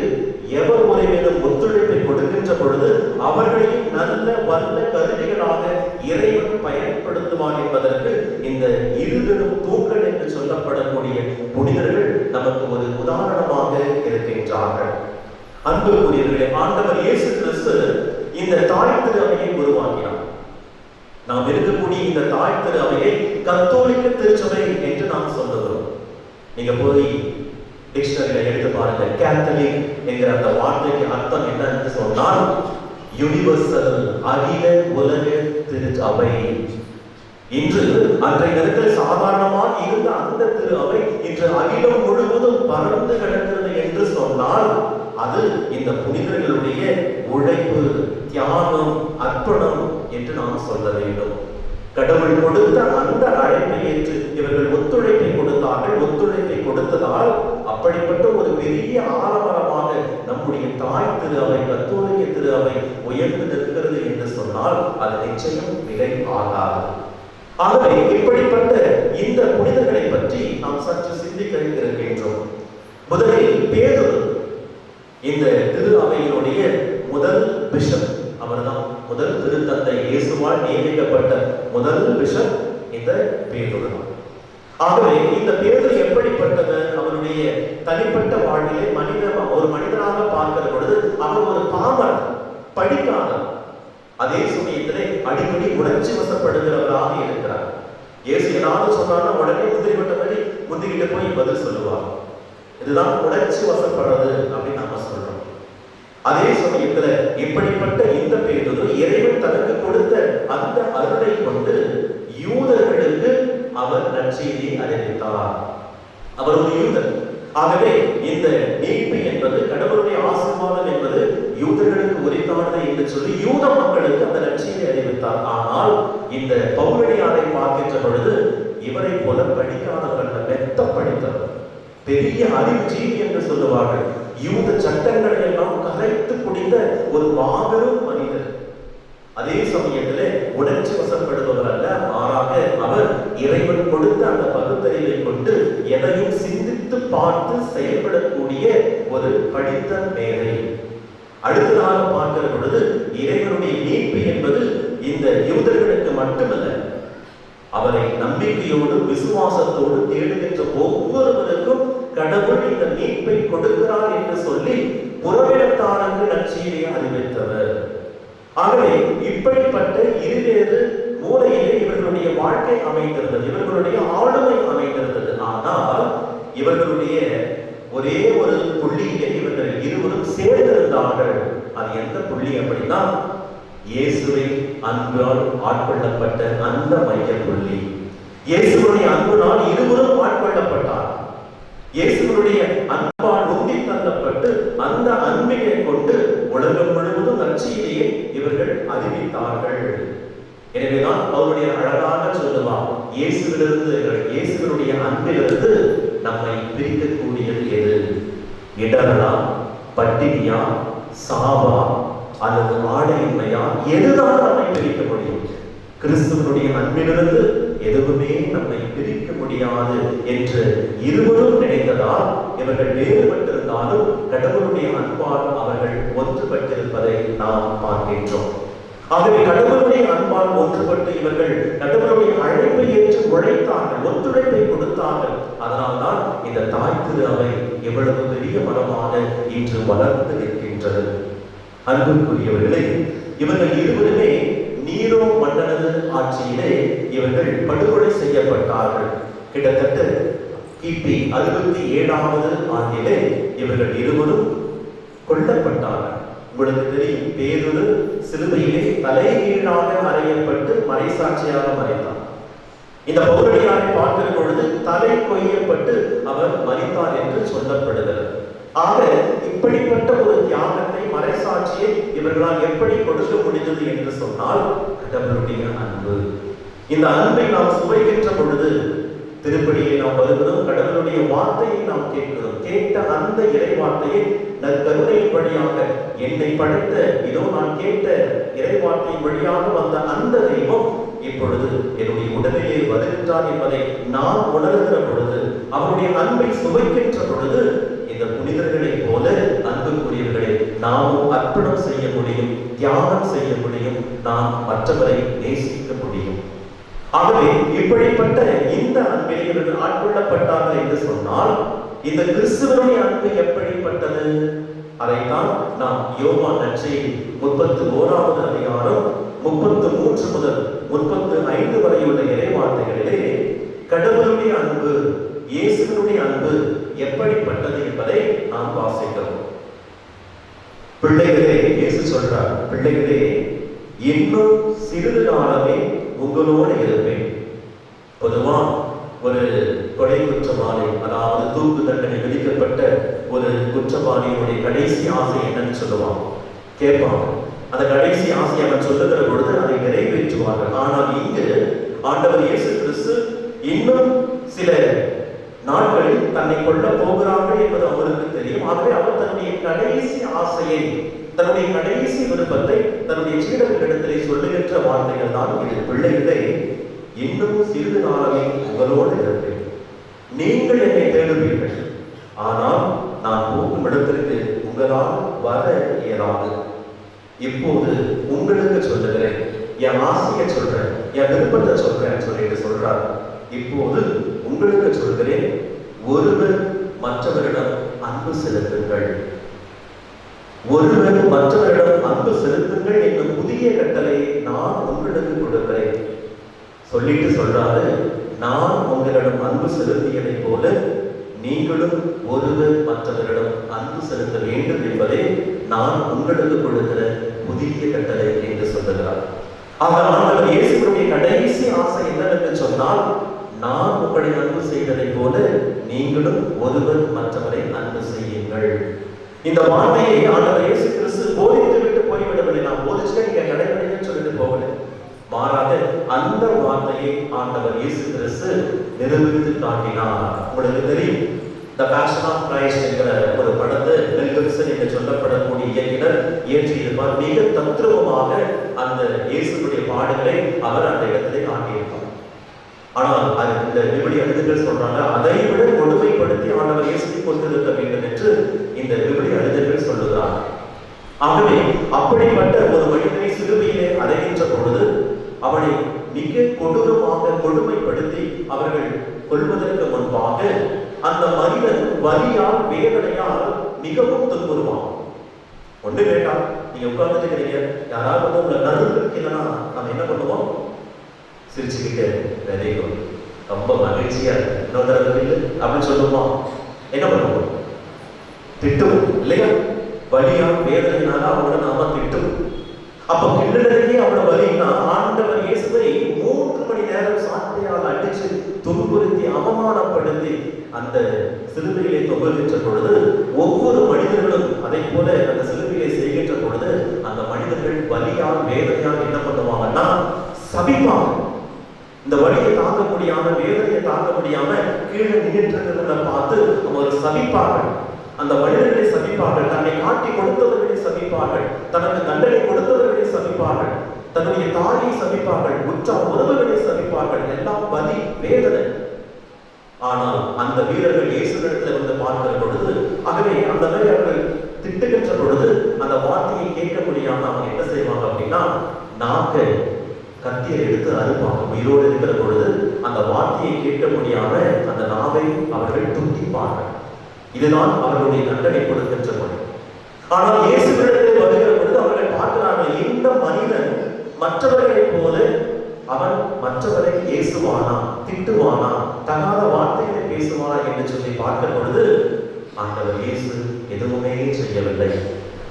S1: எவர் ஒருவரும் ஒத்துழைப்பை கொடுக்கின்ற பொழுது அவர்களையும் நல்ல வல்ல கருவிகளாக இறைவன் பயன்படுத்துவான் என்பதற்கு இந்த இருவரும் தூண்கள் என்று சொல்லப்படக்கூடிய புனிதர்கள் நமக்கு ஒரு உதாரணமாக இருக்கின்றார்கள். அன்புக்குரியவர்களே, ஆண்டவர் இயேசு கிறிஸ்து இந்த தாய் திரு அவையை உருவாக்கினார். நாம் இருக்கக்கூடிய இந்த தாய் திரு அவையை கத்தோலிக்க திருச்சபை என்று நாம் சொல்லுகிறோம். நீங்க போய் டிக்ஷனரியில எடுத்து பாருங்க, கேத்தலிக் என்கிற அந்த வார்த்தைக்கு அர்த்தம் என்ன என்று சொன்னால் யூனிவர்சல், அகில உலக திரு அவை. இன்று அன்றைய நேரத்தில் சாதாரணமாக இருந்த அந்த திரு அவை இன்று அகிலம் முழுவதும் பறந்து கிடக்கிறது என்று சொன்னால் அது இந்த புனிதர்களுடைய உழைப்பு, தியாகம், அர்ப்பணம் என்று நாம் சொல்ல வேண்டும். கடவுள் கொடுத்த அந்த அழைப்பை ஏற்று இவர்கள் ஒத்துழைப்பை கொடுத்தார்கள். ஒத்துழைப்பை கொடுத்ததால் அப்படிப்பட்ட ஒரு பெரிய ஆலமரமாக நம்முடைய தாய் திரு அவை, கத்தோலிக்க திரு அவை உயர்ந்து நிற்கிறது என்று சொன்னால் அது நிச்சயம் விலை ஆகாது. ஆகவே இப்படிப்பட்ட இந்த புனிதர்களை பற்றி நாம் சற்று சிந்திக்க இருக்கின்றோம். முதலில் பேதுரு இந்த திரு அவையினுடைய முதல் பிஷப். அவர்தான் முதல் திருத்தந்தை, இயேசுவால் நியமிக்கப்பட்ட முதல் பிஷப் இந்த பேதுரு. ஆகவே இந்த பேதுரு எப்படிப்பட்டவர்? அவருடைய தனிப்பட்ட வாழ்விலே ஒரு மனிதனாக பார்க்கிற பொழுது அவர் ஒரு பாமரன், படிக்காதவர். அதே சமயத்திலே அடிக்கடி உணர்ச்சி வசப்படுகிறவராக இருக்கிறார். இயேசு ஏதாவது சொன்னாலும் உடனே முந்திரிப்பட்ட மாதிரி முந்திக்கிட்டு போய் பதில் சொல்லுவார். இதுதான் உணர்ச்சி வசப்படுறது அப்படின்னு நாம சொல்றோம். அதே சமயத்துல இப்படிப்பட்ட இந்த பேதுரு இறைவன் தனக்கு கொடுத்த அந்த அருளை கொண்டு யூதர்களுக்கு அவர் நற்செய்தியை அறிவித்தார். அவர் ஒரு யூதர். ஆகவே இந்த மீட்பு என்பது, கடவுளுடைய ஆசீர்வாதம் என்பது யூதர்களுக்கு உரித்தானது என்று சொல்லி யூத மக்களுக்கு அந்த நற்செய்தியை அறிவித்தார். ஆனால் இந்த பவுலடியாரை பார்க்கின்ற பொழுது இவரை போல படிக்காதவர்கள், மெத்த படித்தவர், பெரிய அறிவுஜீவி என்று சொல்லுவார்கள். யூத சட்டங்களை எல்லாம் கரைத்து குடித்த ஒரு மாபெரும் மனிதர். அதே சமயத்திலே உணர்ச்சி வசப்படுபவர் அல்ல, மாறாக அவர் இறைவன் கொடுத்த அந்த பகுத்தறிவை கொண்டு எதையும் சிந்தித்து பார்த்து செயல்படக்கூடிய ஒரு படித்த மேதை. அடுத்ததாக பார்க்கிற பொழுது இறைவனுடைய மீட்பு என்பது இந்த யூதர்களுக்கு மட்டுமல்ல, அவரை நம்பிக்கையோடு விசுவாசத்தோடு தேடுகின்ற ஒவ்வொருவருக்கும் கடவுள் இந்த மீட்பை கொடுக்கிறார் என்று சொல்லி புறவிடத்தாருக்கு நற்செய்தியை அறிவித்தவர். ஆகவே இப்படிப்பட்ட இருவேறு மூலையிலே இவர்களுடைய வாழ்க்கை அமைந்திருந்தது, இவர்களுடைய ஆளுமை அமைந்திருந்தது. ஆனால் இவர்களுடைய ஒரே ஒரு புள்ளியிலே இவர்கள் இருவரும் சேர்ந்திருந்தார்கள். அது எந்த புள்ளி அப்படின்னா இயேசுவை அன்பால் ஆட்கொள்ளப்பட்ட அந்த மைய புள்ளி. இயேசுடைய அன்பினால் இருவரும் ஆட்கொள்ளப்பட்டார். இயேசுடைய அன்பால் உந்தி தள்ளப்பட்டு அந்த அன்பினை கொண்டு உலகம் முழுவதும் நற்செய்தியை இவர்கள் அறிவித்தார்கள். எனவேதான் அவருடைய அழகாக சொல்லுவார், இயேசுவினுடைய அன்பிலிருந்து நம்மை பிரிக்கக்கூடியது எது? இடரா, பட்டினியா, சாவா அல்லது ஆடையின்மையா? எதுதான் நம்மை பிரிக்க முடியும்? கிறிஸ்துவனுடைய அன்பிலிருந்து எதுவுமே நம்மை பிரிக்க முடியாது என்று இருவரும் நினைத்ததால் இவர்கள் வேறுபட்டிருந்தாலும் கடவுளுடைய அன்பால் அவர்கள் ஒன்றுபட்டிருப்பதை நாம் பார்க்கின்றோம். ஆகவே கடவுளுடைய அன்பால் ஒன்றுபட்டு இவர்கள் கடவுளுடைய அழைப்பை ஏற்று உழைத்தார்கள், ஒத்துழைப்பை கொடுத்தார்கள். அதனால்தான் இந்த தாய் திரு அவை எவ்வளவு பெரிய மரமாக இன்று வளர்ந்து நிற்கின்றது. அன்புக்குரியவர்களே, இவர்கள் இருவருமே நீரோ மன்னனது ஆட்சியிலே இவர்கள் படுகொலை செய்யப்பட்டார்கள். கிட்டத்தட்ட கிபி 67வது ஆண்டிலே இவர்கள் இருவரும் கொல்லப்பட்டார்கள். உங்களுக்கு தெரியும், பேதுரு சிலுவையிலே தலைகீழாக அறையப்பட்டு மறைசாட்சியாக மறைத்தார். இந்த பவுலடியாரை பார்க்கிற பொழுது தலை கொய்யப்பட்டு அவர் மரித்தார் என்று சொல்லப்படுகிறது. ஆக இப்படி இப்படிப்பட்ட ஒரு தியாகத்தை, மறைசாட்சியை இவர்களால் எப்படி கொடுக்க முடிந்தது என்று சொன்னால் கடவுளுடைய அன்பு. இந்த அன்பை நாம் சுவைக்கின்ற பொழுது திருப்படியை நாம் வருகிறோம், கடவுளுடைய வார்த்தையை நாம் கேட்கிறோம். கேட்ட அந்த இறை வார்த்தையை நற்கருணையின் வழியாக என்னை படைத்த இதோ நான் கேட்ட இறை வார்த்தையின் வழியாக வந்த அந்த தெய்வம் இப்பொழுது என்னுடைய உடலிலே வருகின்றார் என்பதை நான் உணர்கிற பொழுது, அவருடைய அன்பை சுவைக்கின்ற பொழுது, இந்த புனிதர்களைப் போல அன்புக்குரியவர்களை நாமும் அர்ப்பணம் செய்ய முடியும், தியாகம் செய்ய முடியும், நாம் மற்றவரை நேசிக்க முடியும். ஆகவே இப்படிப்பட்ட இந்த அன்பில் இவர்கள் ஆட்கொள்ளப்பட்டார்கள் என்று சொன்னால், இந்த கிறிஸ்துவனுடைய அன்பு எப்படிப்பட்டது? அதைத்தான் நாம் யோவான் நற்செய்தி 31வது அதிகாரம் 33 முதல் 35 வரை உள்ள இறைவார்த்தைகளிலே கடவுளுடைய அன்பு, இயேசுவினுடைய அன்பு எப்படிப்பட்டது என்பதை நாம் வாசிக்கிறோம். பிள்ளைகளே, இயேசு சொல்றார், பிள்ளைகளே, இன்னும் சிறிது காலமே உங்களோடு இருப்பேன். பொதுவா ஒரு கொலை குற்றவாளி, அதாவது தூக்கு தண்டனை விதிக்கப்பட்ட ஒரு குற்றவாளியினுடைய கடைசி ஆசை என்னன்னு சொல்லுவான், கேட்பாங்க. அந்த கடைசி ஆசை அவன் சொல்லுகிற பொழுது அதை நிறைவேற்றுவார்கள். ஆனால் இங்கு ஆண்டவர் இயேசு கிறிஸ்து இன்னும் சில நாட்களில் தன்னை கொல்ல போகிறார்கள் என்பது அவருக்கு தெரியும். ஆகவே அவர் தன்னுடைய கடைசி ஆசையை, தன்னுடைய கடைசி விருப்பத்தை தன்னுடைய சீடர்களிடத்திலே சொல்லுகின்ற வார்த்தைகள் தான் இது. பிள்ளைகளே, இன்னும் சிறிது காலமே உங்களோடு இருப்பேன். நீங்கள் என்னை தேடுவீர்கள், ஆனால் நான் போகும் இடத்திற்கு உங்களால் வர இயலாது. இப்போது உங்களுக்கு சொல்லுகிறேன், என் ஆசையை சொல்றேன், என் விருப்பத்தை சொல்றேன் சொல்லிட்டு சொல்றார். இப்போது உங்களுக்கு சொல்கிறேன், ஒருவர் மற்றவரிடம் அன்பு செலுத்துங்கள், ஒருவர் மற்றவரிடம் அன்பு செலுத்துங்கள் என்னும் புதிய கட்டளை நான் உங்களுக்கு கொடுக்கிறேன். சொல்லிட்டு சொல்றாரு, நான் உங்களிடம் அன்பு செலுத்தியதை போல நீங்களும் ஒருவர் மற்றவரிடம் அன்பு செலுத்த வேண்டும் என்பதை நான் உங்களுக்கு கொடுக்கிற புதிய கட்டளை என்று சொல்லுகிறார். ஆக ஆண்டவர் இயேசுவுடைய கடைசி ஆசை என்னவென்று சொன்னால், நான் உங்களை அன்பு செய்ததை போல நீங்களும் ஒருவர் மற்றவரை அன்பு செய்யுங்கள். இந்த வார்த்தையை ஆண்டவர் இயேசு கிறிஸ்து போதித்து விட்டு போய்விடவில்லை. நான் போதிச்சுட்டு நீங்க கடைபிடிக்க சொல்லிட்டு போகல. மாறாக அந்த வார்த்தையை ஆண்டவர் இயேசு கிறிஸ்து நிரூபித்து காட்டினார். உங்களுக்கு தெரியும், த பேஷன் ஆஃப் கிரைஸ்ட் என்கிற ஒரு படத்தை மெல் கிப்சன் என்று சொல்லப்படக்கூடிய இயக்குனர் இயற்றியிருப்பார். மிக தத்ரூபமாக அந்த இயேசுடைய பாடுகளை அவர் அந்த இடத்திலே காட்டியிருப்பார். ஆனால் அது இந்த விபடி அறிஞர்கள் சொல்றாங்க, அதை விட கொடுமைப்படுத்தி ஆண்டவர் இயேசுவை கொண்டிருக்க வேண்டும் என்று இந்த விபடி அறிஞர்கள் சொல்லுகிறார். ஆகவே அப்படிப்பட்ட ஒரு மனிதனை சிலுவையிலே அறைகின்ற பொழுது அவனை மிக கொடூரமாக கொடுமைப்படுத்தி அவர்கள் கொள்வதற்கு முன்பாக அந்த மனிதன் வலியால் வேதனையால் மிகவும் துன்புறுவான். ஒன்று வேண்டாம், நீங்க உட்கார்ந்துட்டு இருக்கிறீங்க, யாராவது உங்களை நறுக்கு இல்லைன்னா நம்ம என்ன பண்ணுவோம்? சிரிச்சுக்கிட்டே வெரி குட், ரொம்ப மகிழ்ச்சியா இருக்கு, இன்னொரு தடவை இல்லை அப்படின்னு சொல்லுவோம். என்ன பண்ணுவோம்? திட்டும் இல்லையா? வலியா வேதனைனால அவங்கள நாம திட்டும். அப்ப கிண்டலுக்கே அவ்வளவு வலினா ஆண்டவர் இயேசுவை 3 மணி நேரம் சாட்டையால் அடிச்சு துன்புறுத்தி அவமானப்படுத்தி அந்த சிலுவையிலே தொங்குகின்ற பொழுது ஒவ்வொரு மனிதர்களும் அதை போல அந்த சிலுவையிலே செய்கின்ற பொழுது அந்த மனிதர்கள் வலியால் வேதனையால் என்ன பண்ணுவாங்கன்னா சபிப்பாங்க. இந்த வலியை தாங்க முடியாம, வேதனையை தாங்க முடியாம கீழே நின்றுகிறவர்களை பார்த்து அவங்க சபிப்பார்கள். அந்த மனிதர்களை சபிப்பார்கள், தன்னை காட்டி கொடுத்தவர்களை சபிப்பார்கள், தனக்கு தண்டனை கொடுத்தவர்களை சபிப்பார்கள், தன்னுடைய தாயை சபிப்பார்கள், உற்றார் உறவுகளை சபிப்பார்கள். எல்லாம் வலி, வேதனை. ஆனால் அந்த வீரர்கள் இயேசுவிடத்தில் வந்து பார்க்கிற பொழுது, ஆகவே அந்த மாதிரி அவர்கள் திட்டுகின்ற பொழுது அந்த வார்த்தையை கேட்க முடியாம அவங்க என்ன செய்வாங்க அப்படின்னா, நாக்க கத்தியை எடுத்து அறுப்பாங்க. உயிரோடு இருக்கிற பொழுது அந்த வார்த்தையை கேட்க முடியாம அந்த நாவை அவர்கள் துண்டிப்பார்கள். இதுதான் அவர்களுடைய தண்டனை கொடுக்கின்ற முறை. ஆனால் இயேசுவிடத்தில் வருகிற பொழுது அவர்கள் பார்க்கிறார்கள், இந்த மனிதன் மற்றவர்களைப் போல அவன் மற்றவரை ஏசுவானா, திட்டுவானா, தகாத வார்த்தைகளை பேசுவானா என்று சொல்லி பார்க்கிற பொழுது ஆண்டவர் இயேசு எதுவுமே செய்யவில்லை.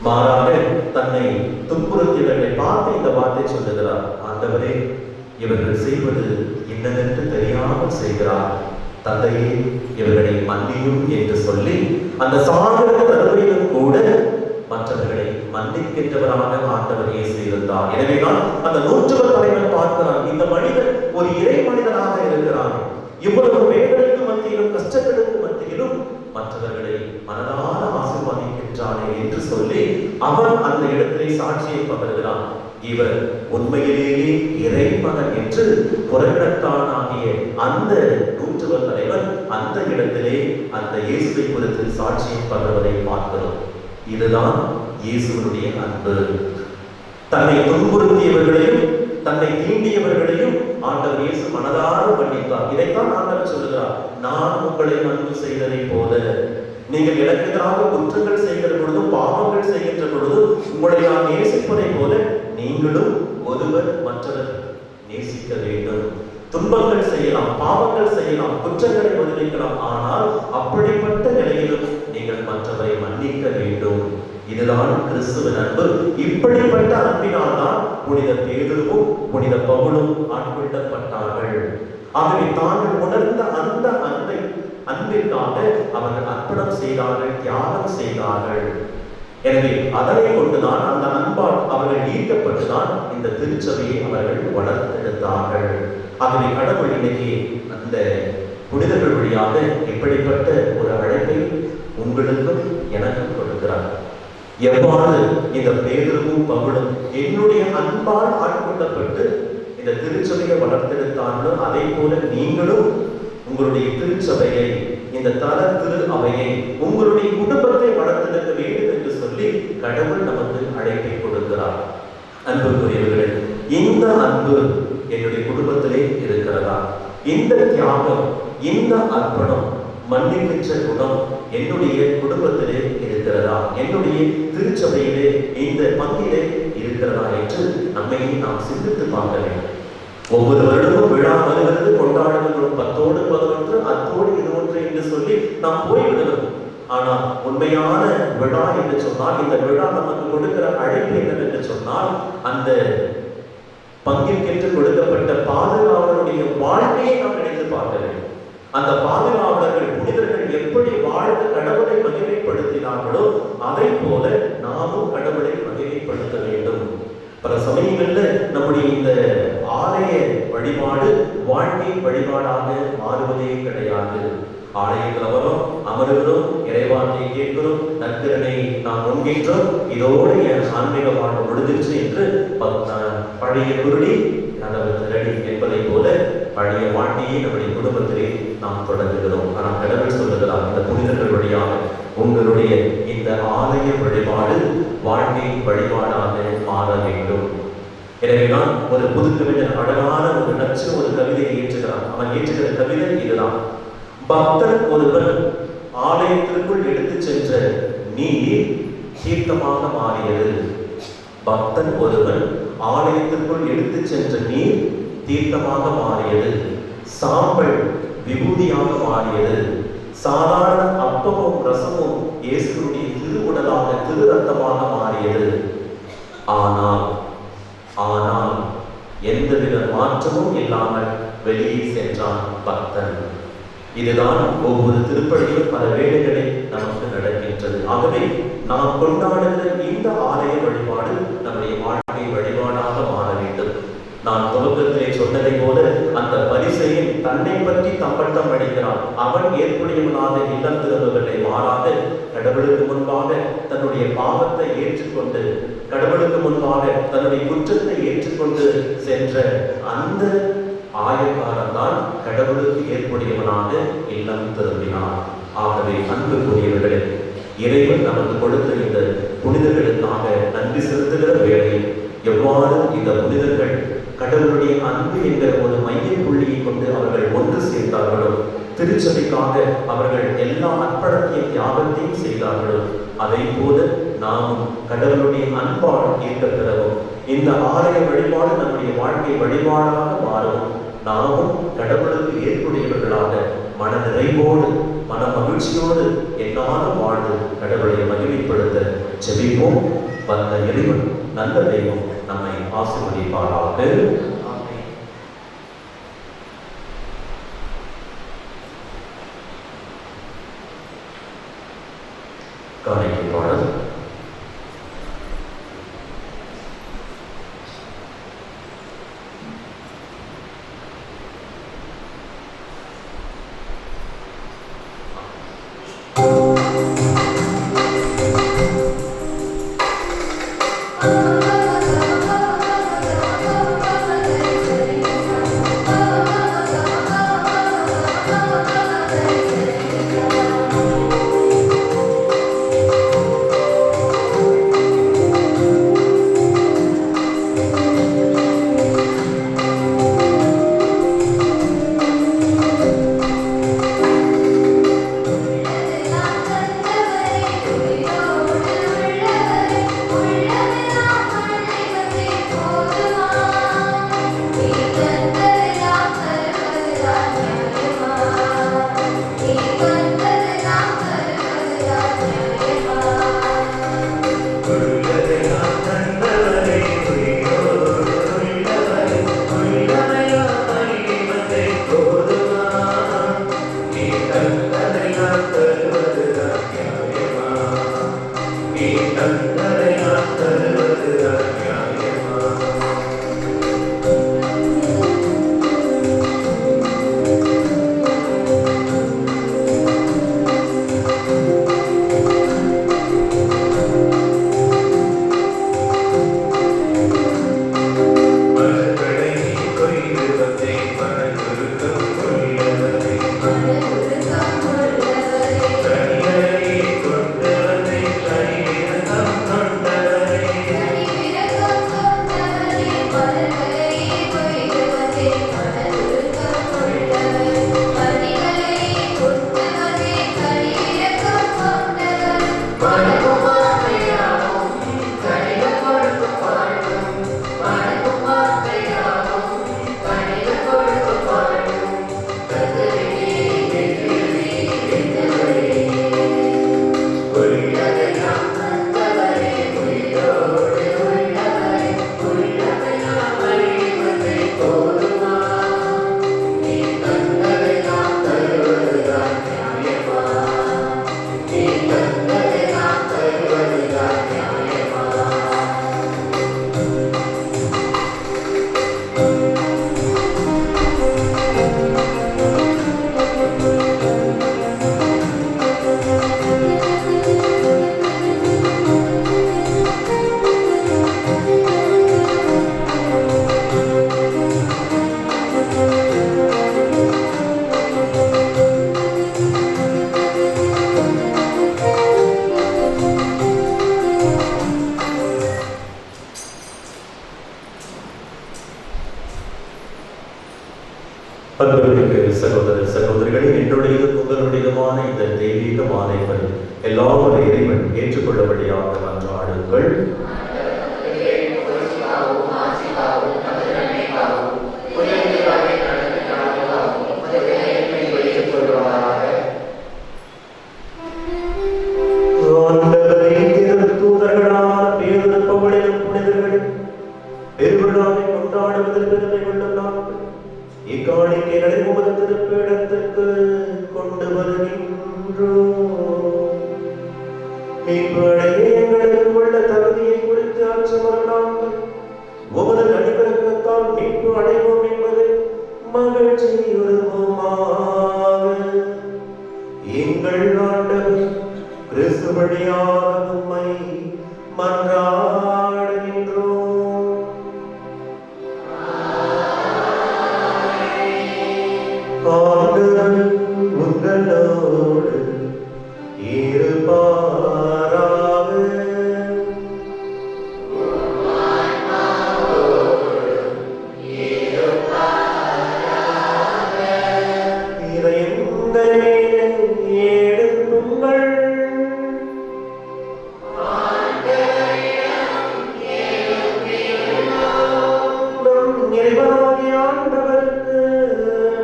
S1: மாறாக தன்னை துன்புறுத்தியவர்களை பார்த்து இந்த வார்த்தை சொல்லுகிறார், ஆண்டவரே, இவர்கள் செய்வது என்னவென்று தெரியாமல் செய்கிறார். தந்தையே இவர்களை மன்னியும் என்று சொல்லி அந்த சாகர தருவையிலும் கூட மற்றவர்களை மன்னிக்கின்றவராக ஆண்டவர் இயேசு இருந்தார். எனவேதான் அந்த நூற்றுவர் தலைவன் பார்க்கிறான், இந்த மனிதன் ஒரு இறை மனிதனாக இருக்கிறான், இவ்வளவு வேதனைக்கு மத்தியிலும் கஷ்டங்களுக்கு மத்தியிலும் மற்றவர்களை மனதார ஆசீர்வதிக்கின்றானே என்று சொல்லி அவன் அந்த இடத்திலே சாட்சியை பகர்கிறான். இவர் உண்மையிலேயே இறைமகன் என்று புறக்கணக்கானாகிய அந்த நூற்றுவர் தலைவன் அந்த இடத்திலே அந்த இயேசுவை குறித்து சாட்சியை பகர்வதை பார்க்கிறோம். இதுதான் இயேசுவினுடைய அன்பு. தன்னை துன்புறுத்தியவர்களையும் தன்னை தீண்டியவர்களையும் ஆண்டவர் இயேசு மனதார மன்னித்தார். இதைத்தான் ஆண்டவர் சொல்லுகிறார், நான் உங்களை அன்பு செய்ததை போல நீங்கள் எனக்கு எதிராக குற்றங்கள் செய்கிற பொழுதும் பாவங்கள் செய்கின்ற பொழுதும் உங்களை நான் நேசிப்பதை போல நீங்களும் ஒருவர் மற்றவர் நேசிக்க வேண்டும். துன்பங்கள் செய்யலாம், பாவங்கள் செய்யலாம், குற்றங்களை பதிலளிக்கலாம், ஆனால் அப்படிப்பட்ட நிலையிலும் நீங்கள் மற்றவரை மன்னிக்க வேண்டும். இதுதான் கிறிஸ்துவின் அன்பு. இப்படிப்பட்ட அன்பினால் தான் புனித பேதுருவும் புனித பவுலும் ஆட்கொள்ளப்பட்டார்கள். ஆகவே தாங்கள் உணர்ந்த அந்த அன்பிற்காக அவர்கள் அர்ப்பணம் செய்தார்கள், தியாகம் செய்தார்கள். எனவே அதனை கொண்டுதான் அந்த அன்பால் அவர்கள் ஈர்க்கப்பட்டுதான் இந்த திருச்சபையை அவர்கள் வளர்த்தெடுத்தார்கள். ஆகவே கடவுள் இன்னைக்கு அந்த புனிதர்கள் வழியாக இப்படிப்பட்ட ஒரு அழைப்பை உங்களுக்கும் எனக்கும் கொடுக்கிறார். எவ்வாறு இந்த பேதுருவும் பவுலும் என்னுடைய அன்பால் ஆட்கொள்ளப்பட்டு இந்த திருச்சபையை வளர்த்தெடுத்தார்களோ அதே போல நீங்களும் உங்களுடைய திருச்சபையை, இந்த தல திரு அவையை, உங்களுடைய குடும்பத்தை வளர்த்தெடுக்க வேண்டும் என்று சொல்லி கடவுள் நமக்கு அழைப்பை கொடுக்கிறார். அன்புக்குரியவர்களே, இந்த அன்பு என்னுடைய குடும்பத்திலே இருக்கிறதா? இந்த தியாகம், இந்த அர்ப்பணம், மன்னிக்கின்ற குணம் என்னுடைய குடும்பத்திலே இருக்கிறதா? என்னுடைய திருச்சபையிலே, இந்த பங்கிலே இருக்கிறதா என்று நம்மை நாம் சிந்தித்து பார்க்க வேண்டும். ஒவ்வொரு வருடமும் விழா வருகிறது, கொண்டாடுகிறோம், 10ஓடு 11, அத்தோடு 21 என்று சொல்லி நாம் போய்விடுகிறோம். ஆனால் உண்மையான விழா என்று சொன்னால், இந்த விழா நமக்கு கொடுக்கிற அழைப்பு என்னவென்று சொன்னால், அந்த பங்கிற்கென்று கொடுக்கப்பட்ட பாதுகாவலருடைய வாழ்க்கையை நாம் நினைத்து பார்க்க வேண்டும். அந்த பாதுகாவலர்கள், புனிதர்கள் எப்படி வாழ்ந்து கடவுளை மகிமைப்படுத்தினார்களோ அதை போல நாமும் கடவுளை மகிமைப்படுத்த வேண்டும். பல சமயங்கள்ல நம்முடைய இந்த ஆலய வழிபாடு வாழ்க்கை வழிபாடாக மாறுவதே கிடையாது. ஆலயத்தில் வரோம், அமருகிறோம், இறைவார்த்தையை கேட்கிறோம், நற்கருணை நாம் முன்கின்றோம், இதோடு என் ஆன்மீக வாழ்வு முடிஞ்சிருச்சு என்று பழைய குருடி கதவு திரடி என்பதை போல பழைய வாழ்க்கையை நம்முடைய குடும்பத்திலே நாம் தொடங்குகிறோம். ஆனால் கடவுள் சொல்லுகிறார், இந்த புனிதர்கள் வழியாக உங்களுடைய இந்த ஆலய வழிபாடு வாழ்க்கை வழிபாடாக மாற வேண்டும். எனவேதான் ஒரு புதுக்கவிஞர் அழகான ஒரு நச்சு ஒரு கவிதையை ஏற்றுகிறான். அவன் ஏற்றுகிற கவிதை இதுதான்: பக்தன் ஒருவன் ஆலயத்திற்குள் எடுத்து சென்ற நீர் தீர்த்தமாக மாறியது. பக்தன் ஒருவன் ஆலயத்திற்குள் எடுத்து சென்ற நீர் தீர்த்தமாக மாறியது. சாம்பல் விபூதியாக மாறியது. சாதாரண அப்பமும் ரசமும் இயேசுடைய திருவுடலாக, திரு ரத்தமாக மாறியது. ஆனால் எந்தவித மாற்றமும் இல்லாமல் வெளியே சென்றான் பக்தன். இதுதான் ஒவ்வொரு திருப்பலியும் பல வேளைகளில் நமக்கு நடக்கின்றது. ஆகவே நாம் கொண்டாடுகிற இந்த ஆலய வழிபாடு நம்முடைய வாழ்க்கை வழிபாடாக மாற வேண்டும். நான் துவக்கத்திலே சொன்னதை போல அந்த பரிசேயன் தன்னை பற்றி தம்பட்டம் அடிக்கிறான். அவன் ஏற்புடையவனாக இல்லம் திரும்பவில்லை, மாறாக கடவுளுக்கு முன்பாக தன்னுடைய பாவத்தை ஏற்றுக்கொண்டு, கடவுளுக்கு முன்பாக தன்னுடைய குற்றத்தை ஏற்றுக்கொண்டு சென்ற அந்த ஆயக்காரன் தான் கடவுளுக்கு ஏற்புடையவனாக இல்லம் திரும்பினார். ஆகவே அன்புக்குரியவர்களே, இறைவன் நமக்கு கொடுத்த இந்த புனிதர்களுக்காக நன்றி செலுத்துகிற வேளையில் எவ்வாறு இந்த புனிதர்கள் கடவுளுடைய அன்பு என்கிற ஒரு மைய புள்ளியை கொண்டு அவர்கள் ஒன்று சேர்ந்தார்களோ, திருச்சபைக்காக அவர்கள் எல்லா அர்ப்பணத்தையும் தியாகத்தையும் செய்தார்களோ, அதை போல நாமும் கடவுளுடைய அன்பால் ஈர்க்கப்பெறவும், இந்த ஆலய வழிபாடு நம்முடைய வாழ்க்கை வழிபாடாக மாறவும், நாமும் கடவுளுக்கு ஏற்புடையவர்களாக மன நிறைவோடு, மன மகிழ்ச்சியோடு என்னாலும் வாழ்ந்து கடவுளை மகிமைப்படுத்த ஜெபிப்போம். வந்த இறைவன் நல்ல தெய்வம் நம்மை ஆசீர்வதிப்பாராக. காணிக்கை பாடல். அன்புமிக்க சகோதர சகோதரிகளே, என்னுடைய உங்களுடையமான இந்த தெய்வீக மாலைகள் எல்லாம் ஒரு இறைவன் ஏற்றுக்கொள்ளபடியாக மன்றாடுங்கள். இக்காணிக்கைகளை உமது திருப்பிடத்துக்கு கொண்டு வருகின்றோம். மீட்படைய எங்களுக்கு உள்ள தகுதியை குறித்து அச்சமரலாமல் உமது நடிப்பிறக்கத்தால் மீட்பு அடைவோம் என்பது மகிழ்ச்சியுறுவோமாக. எங்கள் ஆண்டவர் கிறிஸ்து வழியாக உம்மை மன்றாடுகின்றோம். ஆண்டவர் உங்களோடு இருப்பாராக. இதயங்களை எடுத்துங்கள். நம் இறைவனாகிய ஆண்டவருக்கு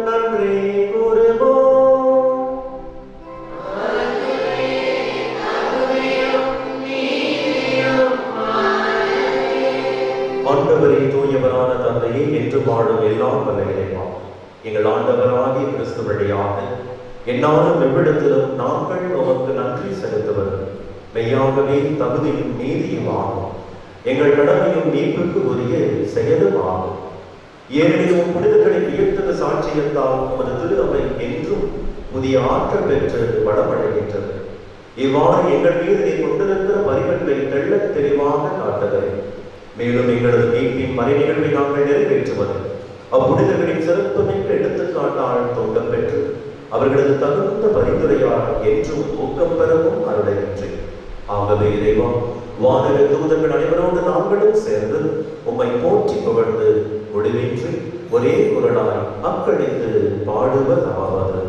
S1: நன்றி கூறுவோம். ஆண்டவரே, தூயவரான தந்தையே, என்று வாழும் எல்லாம் வல்ல இறைவா, எங்கள் ஆண்டவராகிய கிறிஸ்து வழியாக என்னாலும் எவ்விடத்திலும் நாங்கள் உமக்கு நன்றி செலுத்துவது மெய்யாகவே தகுதியும் நீதியும் ஆகும். எங்கள் கடமையும் மீட்புக்கு உரிய செயலும் ஆகும். ஏனெனில் புனிதர்களை உயர்த்தத சாட்சியத்தால் உமது திரு அவை என்றும் புதிய ஆற்றல் பெற்று வளமடைகின்றது. இவ்வாறு எங்கள் மீது நீ கொண்டிருக்கிற பரிவன்பை தெள்ளத் தெளிவாக காட்டுக. மேலும் எங்களது மீட்பின் மறை நிகழ்வை நாங்கள் நிறைவேற்றுவது அப்புனிதர்களின் சிறப்புமிக்க எடுத்துக்காட்டால் தோட்டம் பெற்று அவர்களது தகுந்த பரிந்துரையால் என்றும் ஊக்கம் பெறவும் அருளைகின்றேன். ஆகவே இறைவா, வானக தூதர்கள் அனைவரோடு நாங்களும் சேர்ந்து உம்மை போற்றி புகழ்ந்து முடிவின்றி ஒரே குரலாய் அக்களித்து பாடுவதாவது.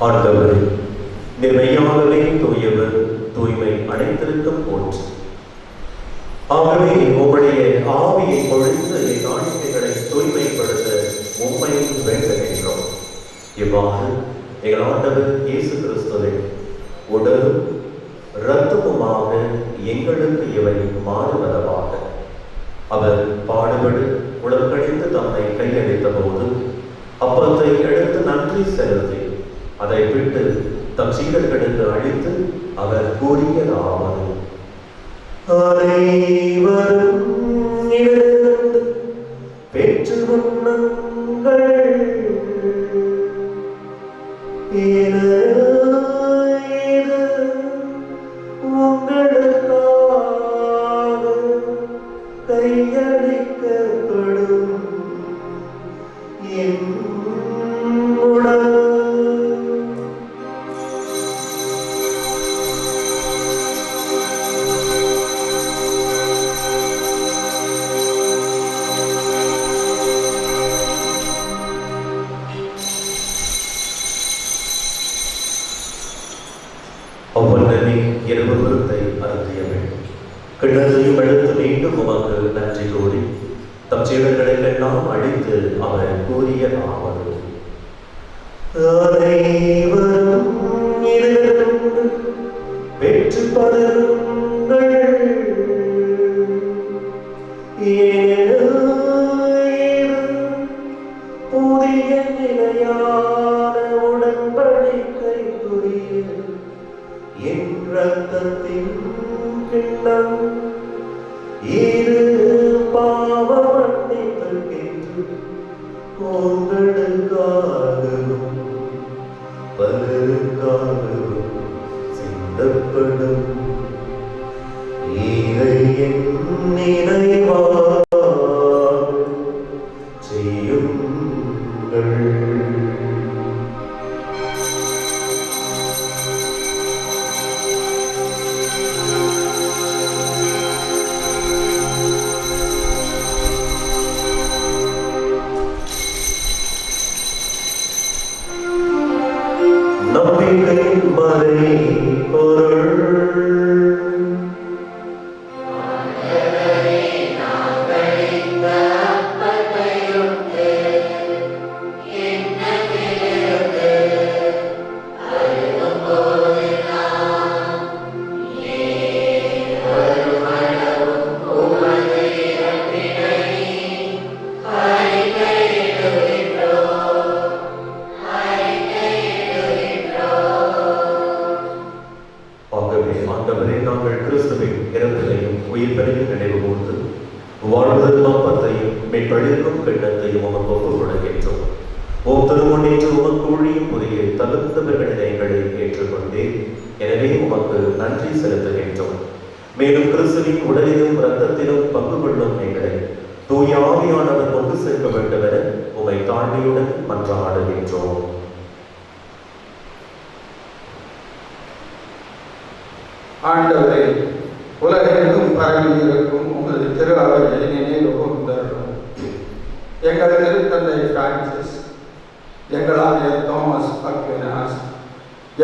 S1: ஆண்டவரே, மெய்யாகவே தூயவர், தூய்மை அனைத்திற்கும் போற்று. ஆகவே உம்முடைய ஆவியை பொழிந்து இக்காணிக்கைகளை தூய்மைப்படுத்த உம்மை வேண்டுகின்றோம். இவ்வாறு எங்கள் ஆண்டவர் இயேசு கிறிஸ்துவின் உடலும் இரத்தமுமாக எங்களுக்கு இவை மாறுவதாக. அவர் பாடுபடு உடற்கழிந்து தம்மை கையளித்த போது அப்பத்தை எடுத்து நன்றி செலுத்தி அதை விட்டு தம் சீடர்களுக்கு அளித்து அவர் கூறியதாவது: அனைவரும் இதிலிருந்து பெற்று உண்ணுங்கள். இது உங்களுக்காக கையளிக்கப்படும் என் உடல். அவ்வளவே இரவு விருந்தை அருந்தியவள் கிண்ணத்தையும் எடுத்து மீண்டும் உமக்கு நன்றி கூறி தம் சீடர்களுக்கெல்லாம் அழித்து அவர் கூறியதாவது: அனைவரும் இதிலிருந்து பெற்று பருகுங்கள். புதிய நிலையான உடன்படிக்கைக்குரிய என் இரத்தத்தின் கிண்ணம். இது பாவ மன்னிப்புக்கென்று உங்களுக்காகவும் பலருக்காகவும் சிந்தப்படும். இதை என் நினைவாக செய்யுங்கள். நம்பிக்கையின் மறை பொருள். செய்தீர். எனவே உமக்கு நன்றி செலுத்துகின்றோம். மேலும் கிறிஸ்துவின் உடலிலும் இரத்தத்திலும் பங்கு கொள்ளும் எங்களை தூய ஆவியானவர் கொண்டு சேர்க்க வேண்டும் என உமை தாழ்மையுடன் மன்றாடுகின்றோம்.
S7: ஆண்டவரே, உலகெங்கும் பரவி இருக்கும் உமது திரு அவையை நினைவு கூர்ந்தருளும். எங்கள் திருத்தந்தை பிரான்சிஸ், எங்களாகிய தோமஸ் அக்வினாஸ்,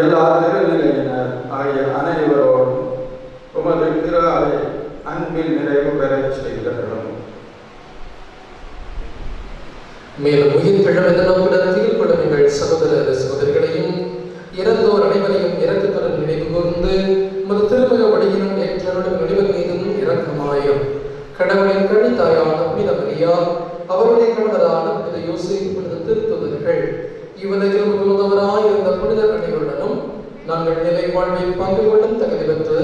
S7: எல்லா திருநிலையினர் ஆகிய அனைவரோடும் உமது திரு அவை அன்பில் நிறைவு பெறச் செய்தருளும்.
S6: மேலும் உயிர் பிழந்த நோக்குடத்தில் படும் எங்கள் சகோதர சகோதரிகளையும் இறந்தோர் அனைவரையும் இரக்கத்துடன் நினைவு கூர்ந்து உமது திருமக வழியிலும் ஏற்றருடன் நினைவு மீதும் இரக்கமாயும் கடவுளின் கன்னித்தாயான புனித மரியா, அவருடைய கணவரான புனித யோசேப்பு, புனித திருத்துதர்கள், இவ்வுலகில் உதவுவராயிருந்த புனிதர் அனைவருடனும் நாங்கள் நிலை வாழ்வில் பங்கு கொள்ளும் தகுதி பெற்று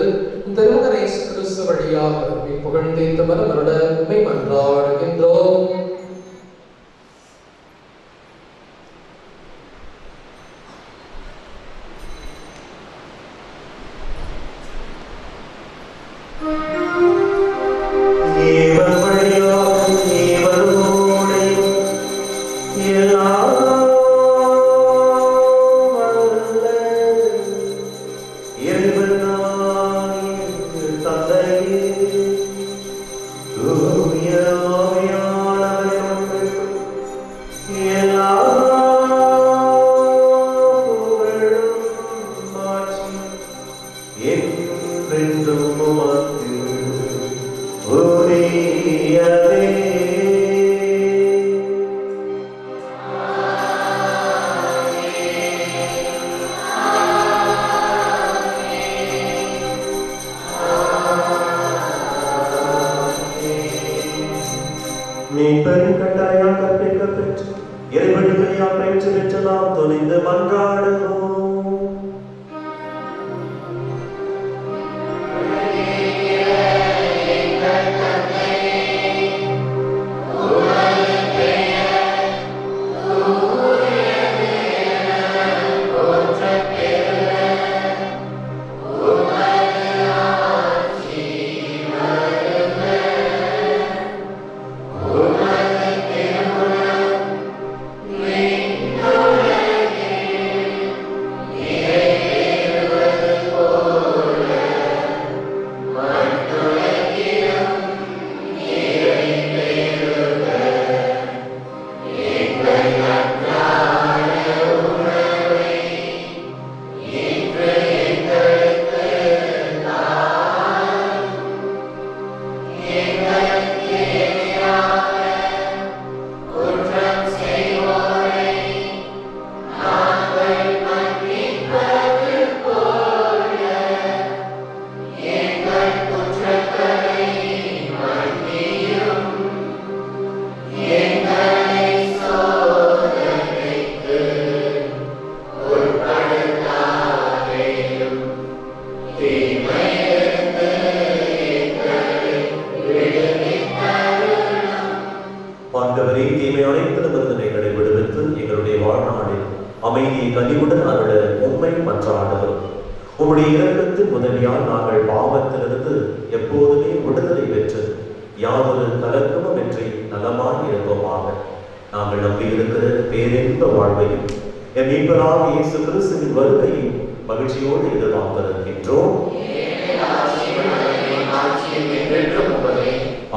S6: திருமகன் இயேசு கிறிஸ்து வழியாக புகழ்ந்தேத்த மரமருட உண்மை மன்றாடுகின்றோம்.